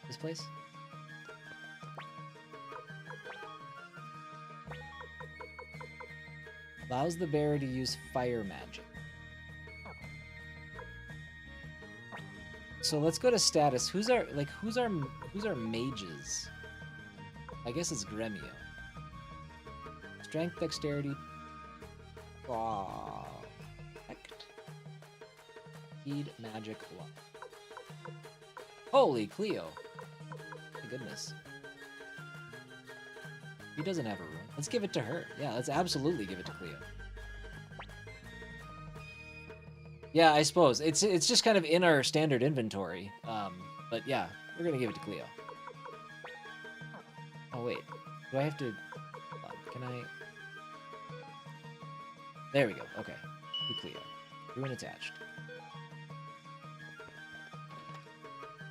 This place? Allows the bearer to use fire magic. So let's go to status. Who's our mages? I guess it's Gremio. Strength, dexterity, protect, speed, magic, luck. Holy Cleo! My goodness. He doesn't have a room. Let's give it to her. Yeah, let's absolutely give it to Cleo. Yeah, I suppose. It's just kind of in our standard inventory. But yeah, we're gonna give it to Cleo. Oh wait, do I have to... Hold on. Can I... There we go. Okay. To Cleo. Rune attached.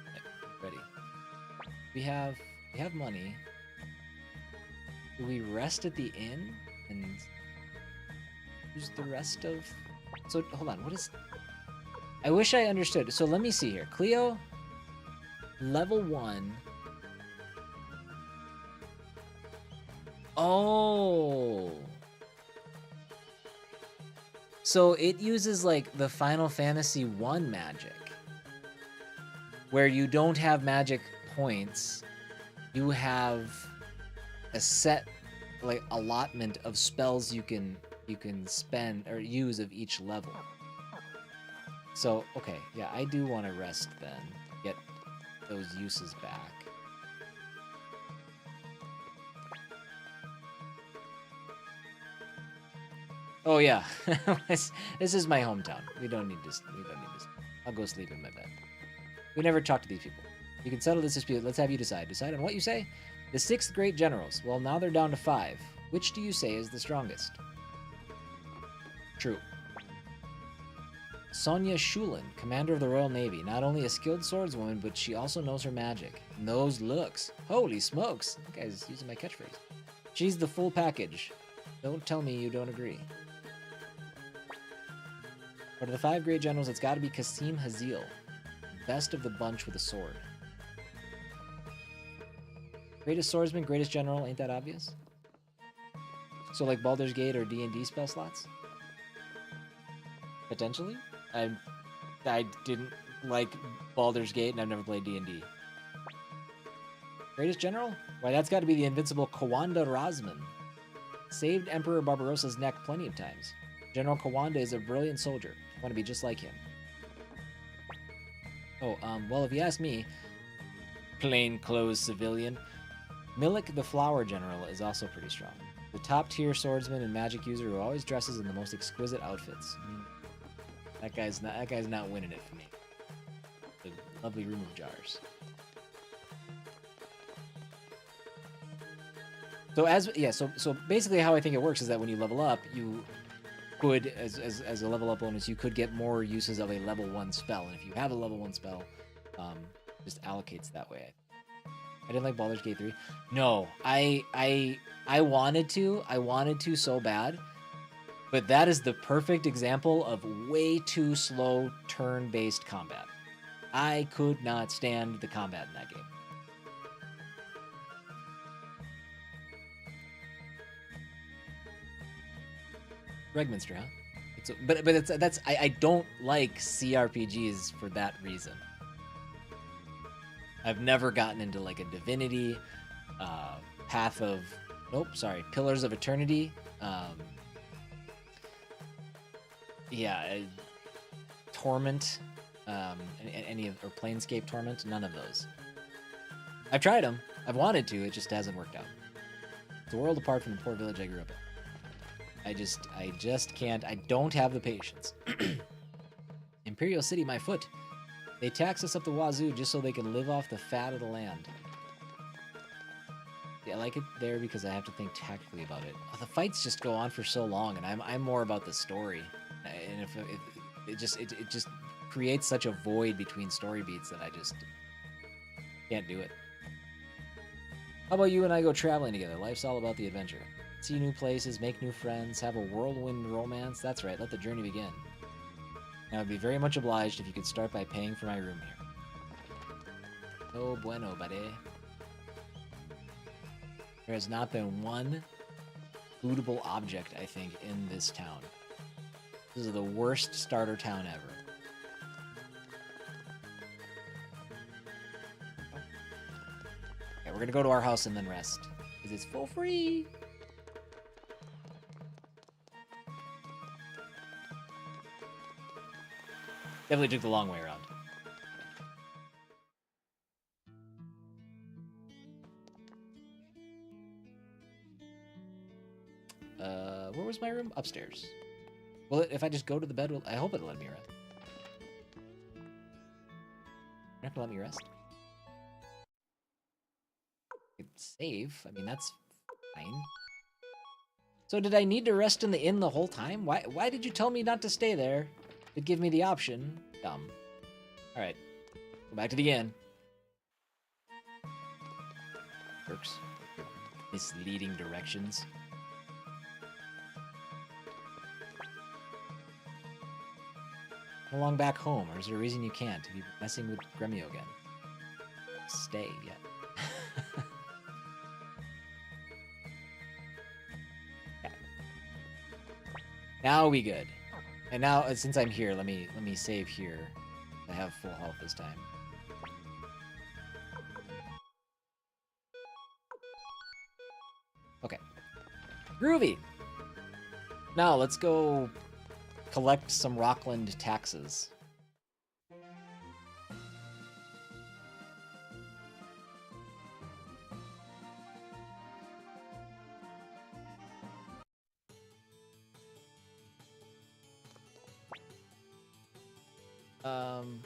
Okay, ready. We have money. Do we rest at the inn and use the rest of... So hold on, what is... I wish I understood. So let me see here. Cleo, level 1. Oh. So it uses like the Final Fantasy 1 magic, where you don't have magic points. You have a set like allotment of spells you can spend or use of each level. So, okay, yeah, I do want to rest then, get those uses back. Oh yeah, this is my hometown. We don't need this. I'll go sleep in my bed. We never talk to these people. You can settle this dispute. Let's have you decide. Decide on what you say. The 6th great generals. Well, now they're down to 5. Which do you say is the strongest? True. Sonia Shulin, commander of the Royal Navy. Not only a skilled swordswoman, but she also knows her magic. And those looks. Holy smokes. That guy's using my catchphrase. She's the full package. Don't tell me you don't agree. Out of the 5 great generals, it's got to be Qasim Hazil. Best of the bunch with a sword. Greatest swordsman, greatest general, ain't that obvious? So like Baldur's Gate or D&D spell slots? Potentially? I didn't like Baldur's Gate and I've never played D&D. Greatest general? Why, that's got to be the invincible Kawanda Razman. Saved Emperor Barbarossa's neck plenty of times. General Kawanda is a brilliant soldier. I want to be just like him. Oh, well, if you ask me, plainclothes civilian, Milik the Flower General is also pretty strong. The top-tier swordsman and magic user who always dresses in the most exquisite outfits. That guy's not winning it for me. The lovely room of jars. So basically how I think it works is that when you level up, you could, as a level up bonus, you could get more uses of a level 1 spell. And if you have a level 1 spell, just allocates that way. I didn't like Baldur's Gate 3. No, I wanted to so bad. But that is the perfect example of way too slow turn-based combat. I could not stand the combat in that game. Regminster, huh? So, but I don't like CRPGs for that reason. I've never gotten into like a Divinity, Pillars of Eternity. Torment, any of or Planescape Torment. None of those. I've tried them. I've wanted to. It just hasn't worked out. It's a world apart from the poor village I grew up in. I just can't. I don't have the patience. Imperial City, my foot. They tax us up the wazoo just so they can live off the fat of the land. Yeah, I like it there because I have to think tactically about it. Oh, the fights just go on for so long, and I'm more about the story. And if it just creates such a void between story beats that I just can't do it. How about you and I go traveling together? Life's all about the adventure. See new places, make new friends, have a whirlwind romance. That's right, let the journey begin. Now, I'd be very much obliged if you could start by paying for my room here. Oh bueno, buddy. There has not been one lootable object, I think, in this town. This is the worst starter town ever. Okay, we're gonna go to our house and then rest. Because it's for free! Definitely took the long way around. Where was my room? Upstairs. Well, if I just go to the bed, I hope it'll let me rest. You're not gonna let me rest? Save. I mean, that's fine. So did I need to rest in the inn the whole time? Why did you tell me not to stay there? To give me the option. Dumb. Alright. Go back to the inn. Works. Misleading directions. Come along back home, or is there a reason you can't? Have you been messing with Gremio again? Stay, yeah. Okay. Now we good. And now, since I'm here, let me save here. I have full health this time. Okay. Groovy! Now, let's go collect some Rockland taxes.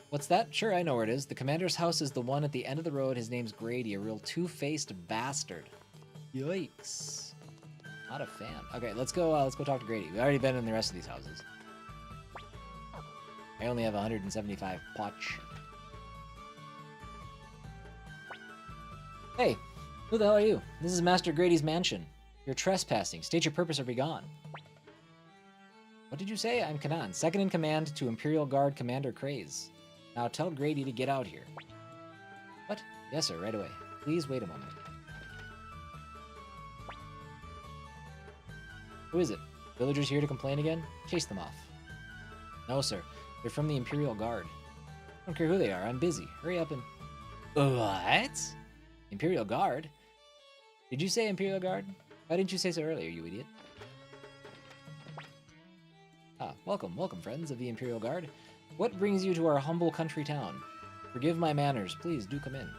What's that? Sure, I know where it is. The commander's house is the one at the end of the road. His name's Grady, a real two-faced bastard. Yikes. Not a fan. Okay, let's go talk to Grady. We've already been in the rest of these houses. I only have 175 potch. Hey, who the hell are you? This is Master Grady's mansion. You're trespassing. State your purpose or be gone. What did you say? I'm Kanan, second in command to Imperial Guard Commander Craze. Now tell Grady to get out here. What? Yes, sir, right away. Please wait a moment. Who is it? Villagers here to complain again? Chase them off. No, sir. They're from the Imperial Guard. I don't care who they are. I'm busy. Hurry up and... What? Imperial Guard? Did you say Imperial Guard? Why didn't you say so earlier, you idiot? Ah, welcome, friends of the Imperial Guard. What brings you to our humble country town? Forgive my manners. Please, do come in.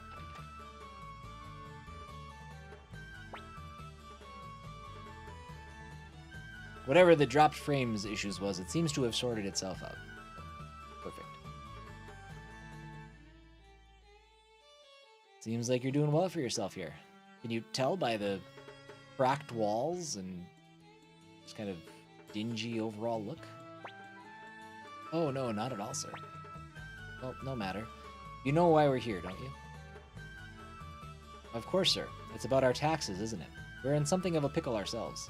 Whatever the dropped frames issues was, it seems to have sorted itself out. Perfect. Seems like you're doing well for yourself here. Can you tell by the cracked walls and just kind of dingy overall look? Oh, no, not at all, sir. Well, no matter. You know why we're here, don't you? Of course, sir. It's about our taxes, isn't it? We're in something of a pickle ourselves.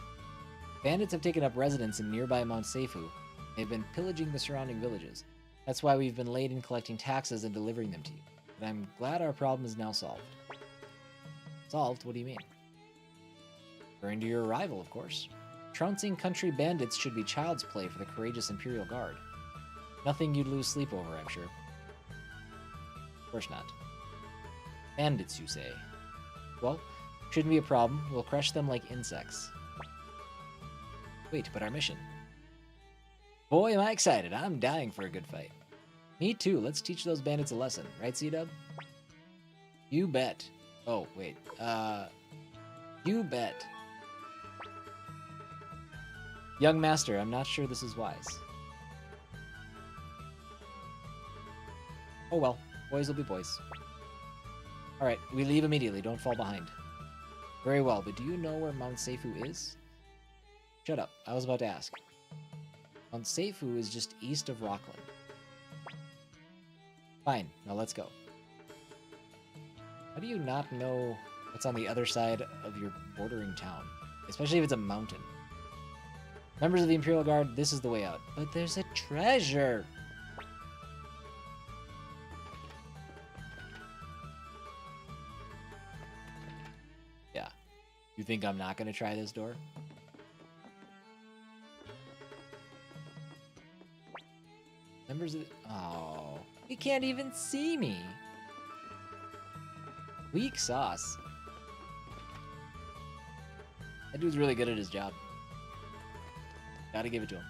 Bandits have taken up residence in nearby Mount Seifu. They've been pillaging the surrounding villages. That's why we've been late in collecting taxes and delivering them to you. But I'm glad our problem is now solved. Solved? What do you mean? Referring to your arrival, of course. Trouncing country bandits should be child's play for the courageous Imperial Guard. Nothing you'd lose sleep over, I'm sure. Of course not. Bandits, you say? Well, shouldn't be a problem. We'll crush them like insects. Wait, but our mission? Boy, am I excited. I'm dying for a good fight. Me too. Let's teach those bandits a lesson. Right, C-Dub? You bet. Oh, wait. You bet. Young master, I'm not sure this is wise. Oh well. Boys will be boys. Alright, we leave immediately. Don't fall behind. Very well, but do you know where Mount Seifu is? Shut up. I was about to ask. Mount Seifu is just east of Rockland. Fine. Now let's go. How do you not know what's on the other side of your bordering town? Especially if it's a mountain. Members of the Imperial Guard, this is the way out. But there's a treasure! Yeah. You think I'm not gonna try this door? Members of the... Oh. You can't even see me! Weak sauce. That dude's really good at his job. Gotta give it to him.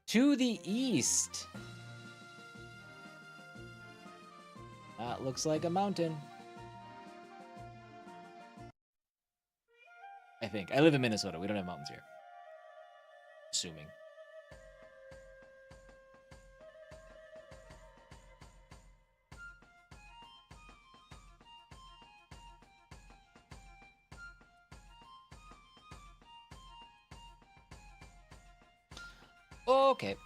To the east. That looks like a mountain. I think. I live in Minnesota. We don't have mountains here. Assuming. Okay.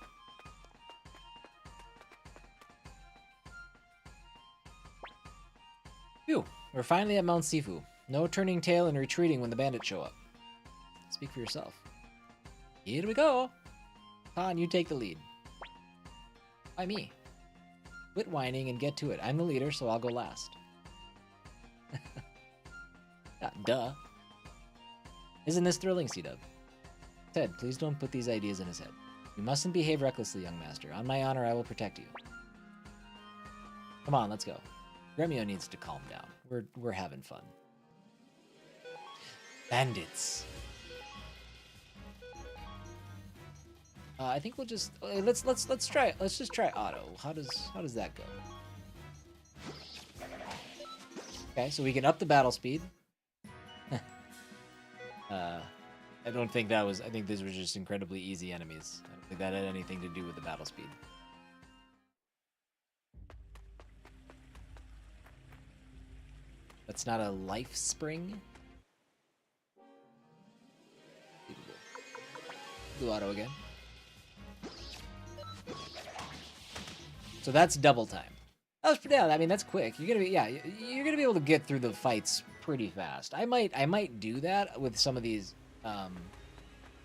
Phew, we're finally at Mount Seifu. No turning tail and retreating when the bandits show up. Speak for yourself. Here we go. Han, you take the lead. Why me? Quit whining and get to it. I'm the leader, so I'll go last. Duh. Isn't this thrilling, C-Dub? Ted, please don't put these ideas in his head. You mustn't behave recklessly, young master. On my honor, I will protect you. Come on, let's go. Gremio needs to calm down. We're having fun. Bandits. I think we'll just let's try it. Let's just try auto. How does that go? Okay, so we can up the battle speed. I don't think that was... I think these were just incredibly easy enemies. I don't think that had anything to do with the battle speed. That's not a life spring? Do auto again. So that's double time. That was, yeah, I mean, that's quick. You're gonna be able to get through the fights pretty fast. I might do that with some of these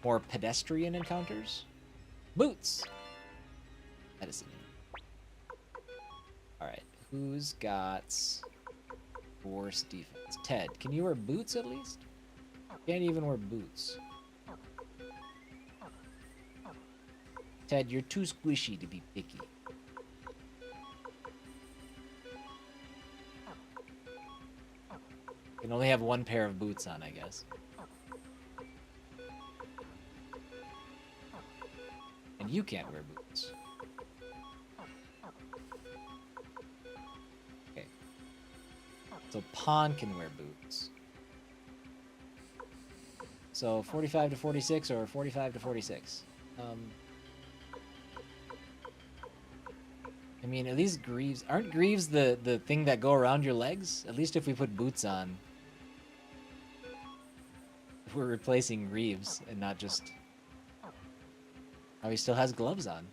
more pedestrian encounters. Boots. Medicine. All right, who's got worse defense? Ted, can you wear boots at least? Can't even wear boots. Ted, you're too squishy to be picky. You can only have one pair of boots on, I guess. And you can't wear boots. Okay. So Pawn can wear boots. So 45 to 46 or 45 to 46. I mean, at least greaves... Aren't greaves the thing that go around your legs? At least if we put boots on. If we're replacing greaves and not just... Oh, he still has gloves on.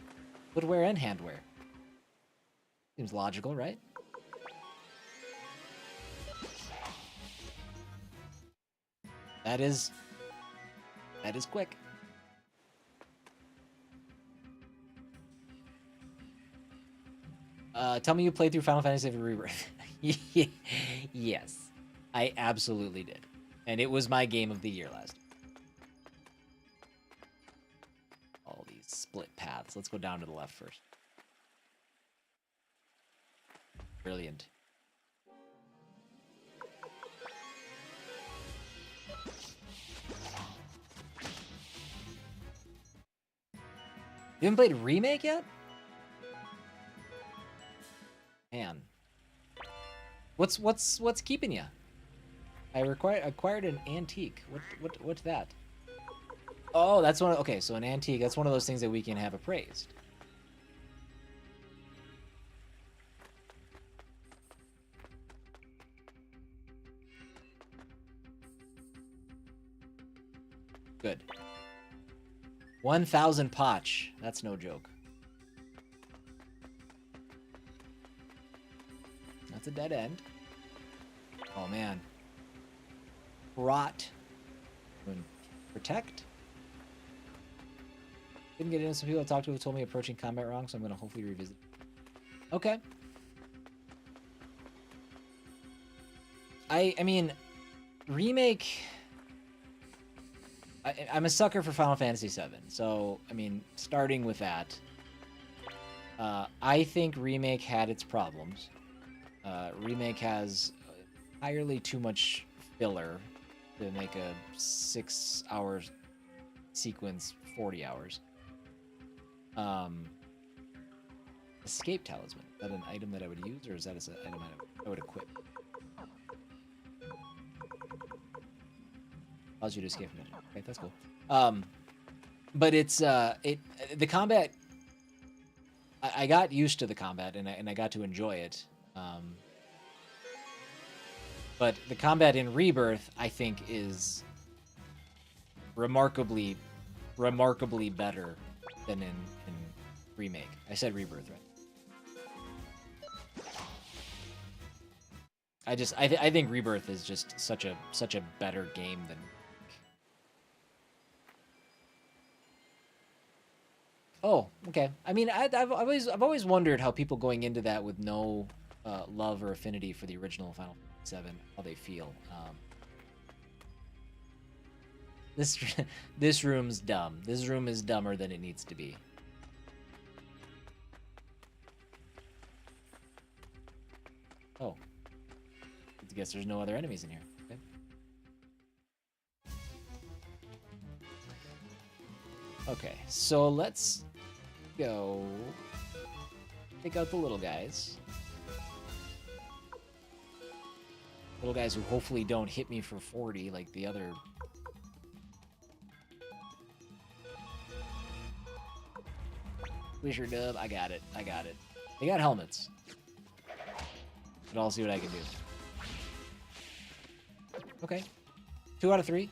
Footwear and handwear. Seems logical, right? That is quick. Tell me you played through Final Fantasy VII Rebirth. Yes, I absolutely did. And it was my game of the year last year. All these split paths. Let's go down to the left first. Brilliant. You haven't played Remake yet? Man. What's keeping you? I acquired an antique. What's that? Oh, that's one. Okay, so an antique. That's one of those things that we can have appraised. Good. 1,000 potch. That's no joke. That's a dead end. Oh man. Rot. Protect. Didn't get into some people I talked to who told me approaching combat wrong, so I'm gonna hopefully revisit. Okay. I mean, Remake. I'm a sucker for Final Fantasy VII, so I mean, starting with that, I think Remake had its problems. Remake has entirely too much filler to make a 6-hour sequence 40 hours. Escape Talisman. Is that an item that I would use, or is that an item I would equip? Allows you to escape from it. Okay, that's cool. But it's the combat. I got used to the combat and I got to enjoy it. But the combat in Rebirth, I think, is remarkably better than in Remake. I said Rebirth, right? I think Rebirth is just such a better game than. Oh, okay. I mean, I've always wondered how people going into that with no love or affinity for the original Final Fantasy VII, how they feel. This room's dumb. This room is dumber than it needs to be. Oh, I guess there's no other enemies in here. Okay. Okay, so let's go take out the little guys. Little guys who hopefully don't hit me for 40 like the other. Wisher dub, I got it. They got helmets. But I'll see what I can do. Okay. 2 out of 3.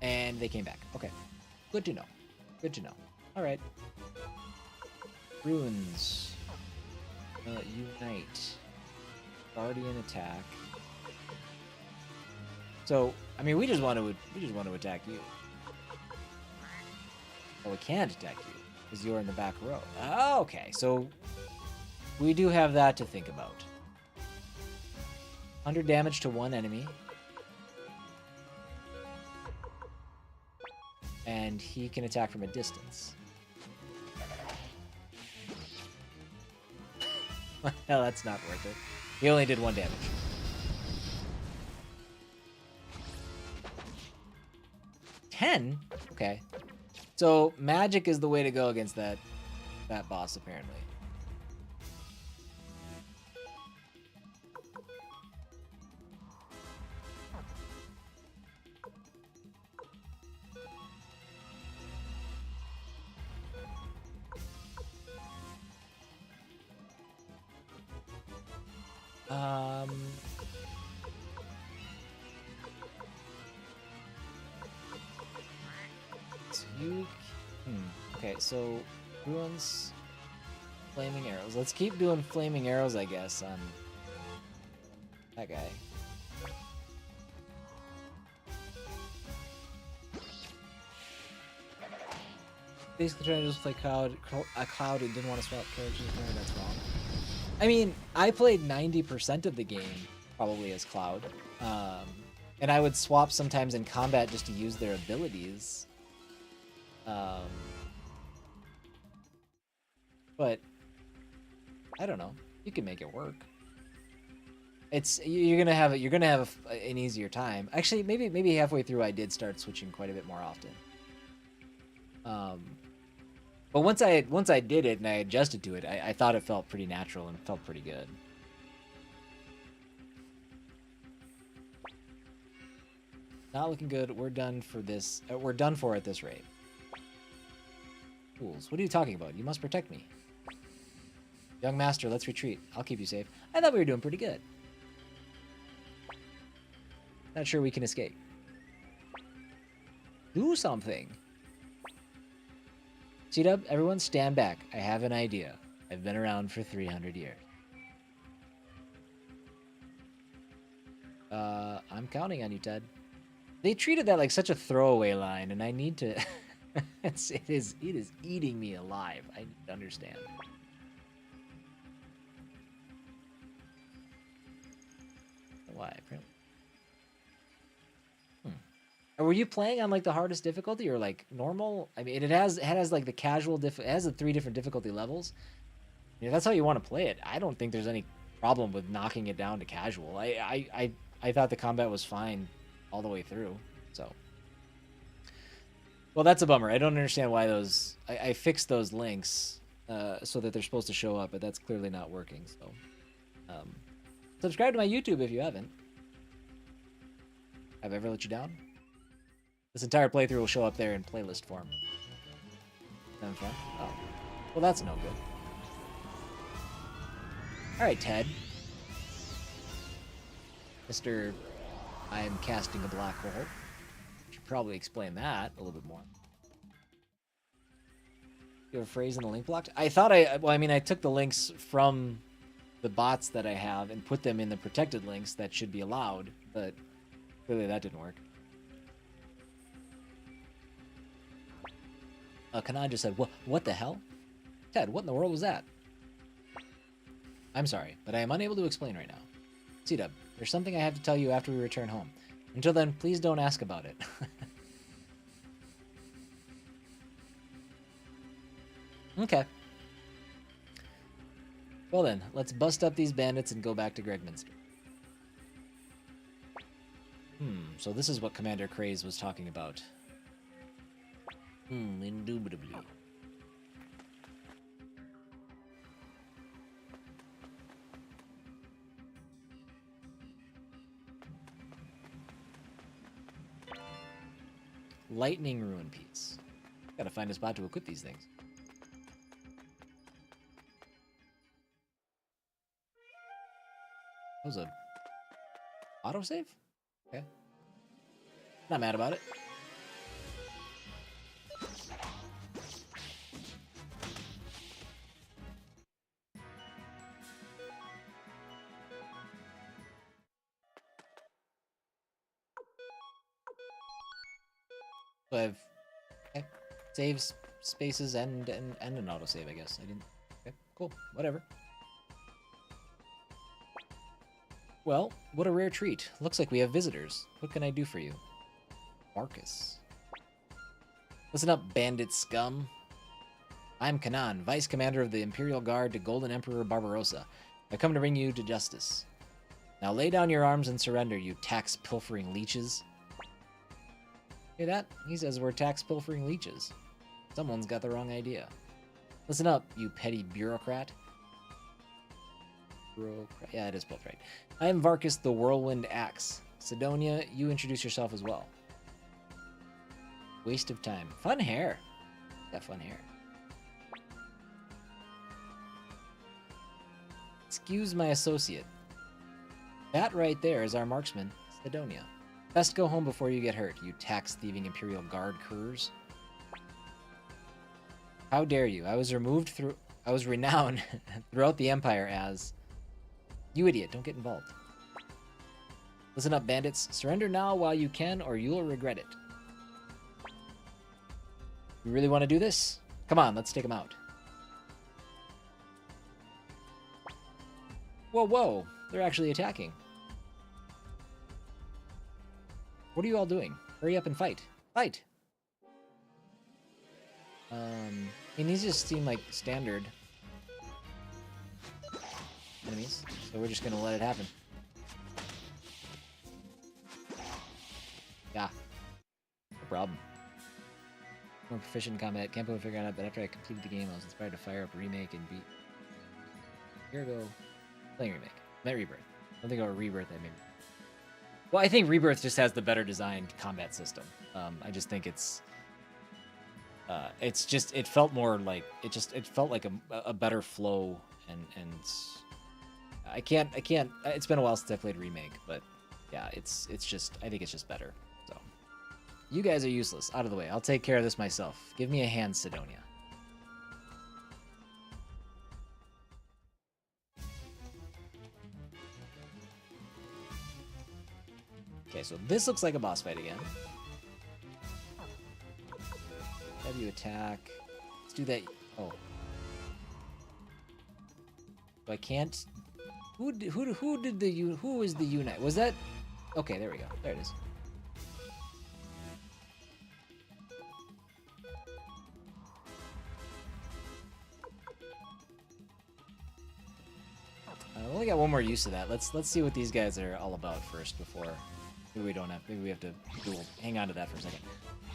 And they came back. Okay. Good to know. Good to know. Alright. Runes. Unite. Guardian attack. So, I mean, we just want to attack you. Oh, we can't attack you because you're in the back row. Oh, okay, so we do have that to think about. 100 damage to one enemy. And he can attack from a distance. Well, that's not worth it. He only did 1 damage. $10? Okay. So magic is the way to go against that boss, apparently. Okay, so ruins, flaming arrows. Let's keep doing flaming arrows, I guess, on that guy. Basically trying to just play a cloud and didn't want to swap characters. That's wrong. I mean, I played 90% of the game probably as Cloud. And I would swap sometimes in combat just to use their abilities. But I don't know. You can make it work. You're gonna have an easier time. Actually, maybe halfway through I did start switching quite a bit more often. But once I did it and I adjusted to it, I thought it felt pretty natural and felt pretty good. Not looking good. We're done for this. We're done for at this rate. Fools. What are you talking about? You must protect me. Young master, let's retreat. I'll keep you safe. I thought we were doing pretty good. Not sure we can escape. Do something. C-Dub, everyone stand back. I have an idea. I've been around for 300 years. I'm counting on you, Ted. They treated that like such a throwaway line, and I need to... it is eating me alive. I need to understand. Why? Apparently. Were you playing on like the hardest difficulty or like normal? I mean, it has like the casual it has the 3 different difficulty levels. If that's how you want to play it, I don't think there's any problem with knocking it down to casual. I thought the combat was fine all the way through. So, well, that's a bummer. I don't understand why those. I fixed those links so that they're supposed to show up, but that's clearly not working. So, subscribe to my YouTube if you haven't. Have I ever let you down? This entire playthrough will show up there in playlist form. Having fun? Oh. Well, that's no good. Alright, Ted. Mr. I am casting a black hole. Should probably explain that a little bit more. You have a phrase in the link block? I thought well, I mean, I took the links from the bots that I have and put them in the protected links that should be allowed, but clearly that didn't work. Kanan just said, what the hell? Ted, what in the world was that? I'm sorry, but I am unable to explain right now. C-Dub, there's something I have to tell you after we return home. Until then, please don't ask about it. Okay. Well then, let's bust up these bandits and go back to Gregminster. So this is what Commander Craze was talking about. Indubitably. Lightning Rune Piece. Gotta find a spot to equip these things. That was a autosave? Okay. Not mad about it. So I have saves, spaces, and an autosave, I guess. I didn't... Okay, cool. Whatever. Well, what a rare treat. Looks like we have visitors. What can I do for you? Marcus. Listen up, bandit scum. I'm Kanan, Vice Commander of the Imperial Guard to Golden Emperor Barbarossa. I come to bring you to justice. Now lay down your arms and surrender, you tax-pilfering leeches. Hear that? He says we're tax-pilfering leeches. Someone's got the wrong idea. Listen up, you petty bureaucrat. Yeah, it is both right. I am Varkus the Whirlwind Axe. Sidonia, you introduce yourself as well. Waste of time. Fun hair. Got fun hair. Excuse my associate. That right there is our marksman, Sidonia. Best go home before you get hurt, you tax-thieving Imperial Guard curs. How dare you? I was renowned throughout the Empire as... You idiot, don't get involved. Listen up, bandits. Surrender now while you can, or you'll regret it. You really want to do this? Come on, let's take him out. Whoa, whoa. They're actually attacking. What are you all doing? Hurry up and fight. Fight! I mean, these just seem like standard enemies, so we're just gonna let it happen. Yeah. No problem. More proficient in combat. Can't put a figure on it, but after I completed the game, I was inspired to fire up Remake and beat... Here we go. Playing Remake. Met Rebirth. I don't think about Rebirth, I mean... Well, I think Rebirth just has the better designed combat system. I just think it's just, it felt more like, it felt like a better flow, and I can't, it's been a while since I played Remake, but yeah, it's just, I think it's just better, so. You guys are useless. Out of the way. I'll take care of this myself. Give me a hand, Sidonia. Okay, so this looks like a boss fight again. Have you attack. Let's do that. Oh. So I can't... Who is the unite? Was that... Okay, there we go. There it is. I only got one more use of that. Let's see what these guys are all about first before... Maybe we don't have... Maybe we have to duel. Hang on to that for a second.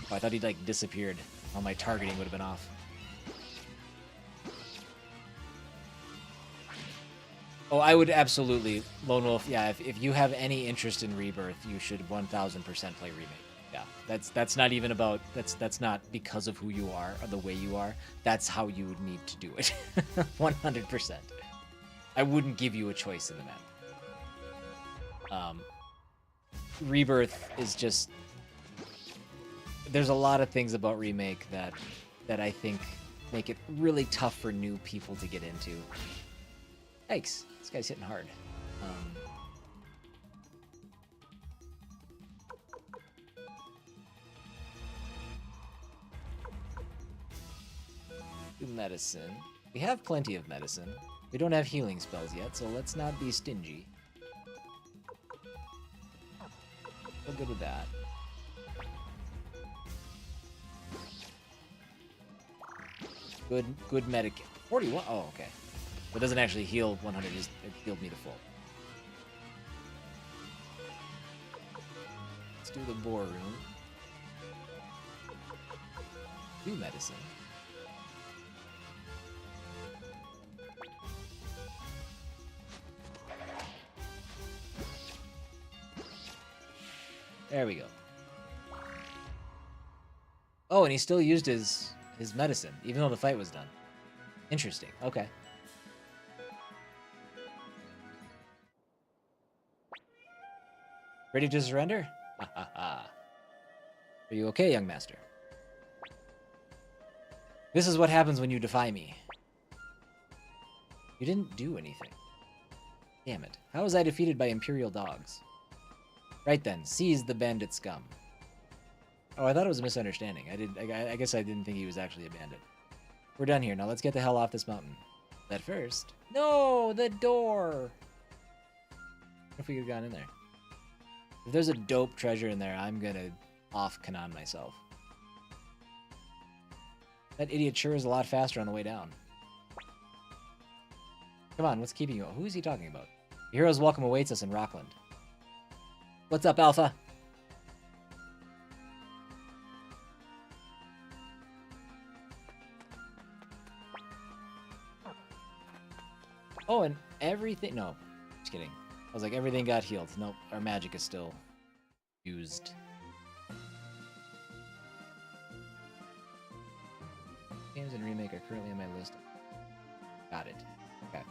Oh, I thought he'd, like, disappeared. All my targeting would have been off. Oh, I would absolutely... Lone Wolf, yeah, if you have any interest in Rebirth, you should 1000% play Remake. Yeah, that's not even about... That's not because of who you are, or the way you are. That's how you would need to do it. 100%. I wouldn't give you a choice in the map. Rebirth is just... There's a lot of things about Remake that I think make it really tough for new people to get into. Yikes, this guy's hitting hard. Do medicine. We have plenty of medicine. We don't have healing spells yet, so let's not be stingy. Feel good with that. Good medic. 41. Oh, okay. It doesn't actually heal 100. It healed me to full. Let's do the boar room. Do medicine. There we go. Oh, and he still used his medicine, even though the fight was done. Interesting. Okay. Ready to surrender? Ha ha ha. Are you okay, young master? This is what happens when you defy me. You didn't do anything. Damn it. How was I defeated by Imperial dogs? Right then, seize the bandit scum. Oh, I thought it was a misunderstanding. I guess I didn't think he was actually a bandit. We're done here. Now let's get the hell off this mountain. But first... No! The door! What if we could have gone in there? If there's a dope treasure in there, I'm gonna off-canon myself. That idiot sure is a lot faster on the way down. Come on, what's keeping you? Who is he talking about? The hero's welcome awaits us in Rockland. What's up, Alpha? Oh, and everything... No, just kidding. I was like, everything got healed. Nope, our magic is still used. Games and Remake are currently on my list. Got it. Okay.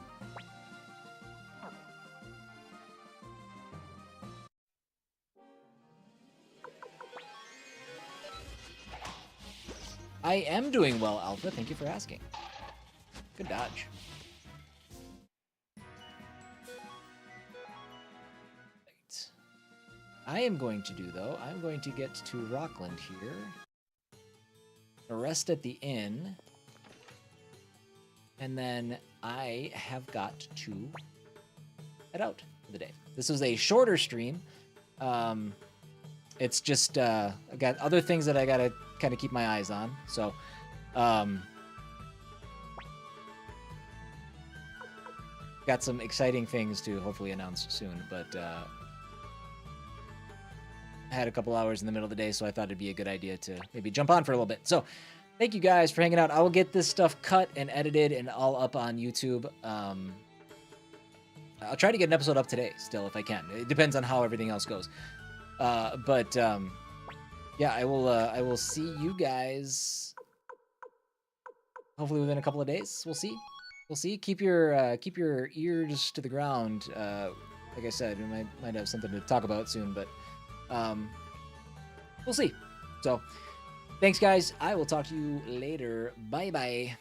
I am doing well, Alpha. Thank you for asking. Good dodge. Right. I am going to do, though, I'm going to get to Rockland here. Rest at the inn. And then I have got to head out for the day. This was a shorter stream. It's just I got other things that I gotta kind of keep my eyes on. So, got some exciting things to hopefully announce soon. But I had a couple hours in the middle of the day, so I thought it'd be a good idea to maybe jump on for a little bit. So, thank you guys for hanging out. I will get this stuff cut and edited and all up on YouTube. I'll try to get an episode up today still if I can. It depends on how everything else goes. Yeah, I will see you guys hopefully within a couple of days. We'll see. We'll see. Keep your ears to the ground. Like I said, we might have something to talk about soon, but we'll see. So, thanks guys. I will talk to you later. Bye bye.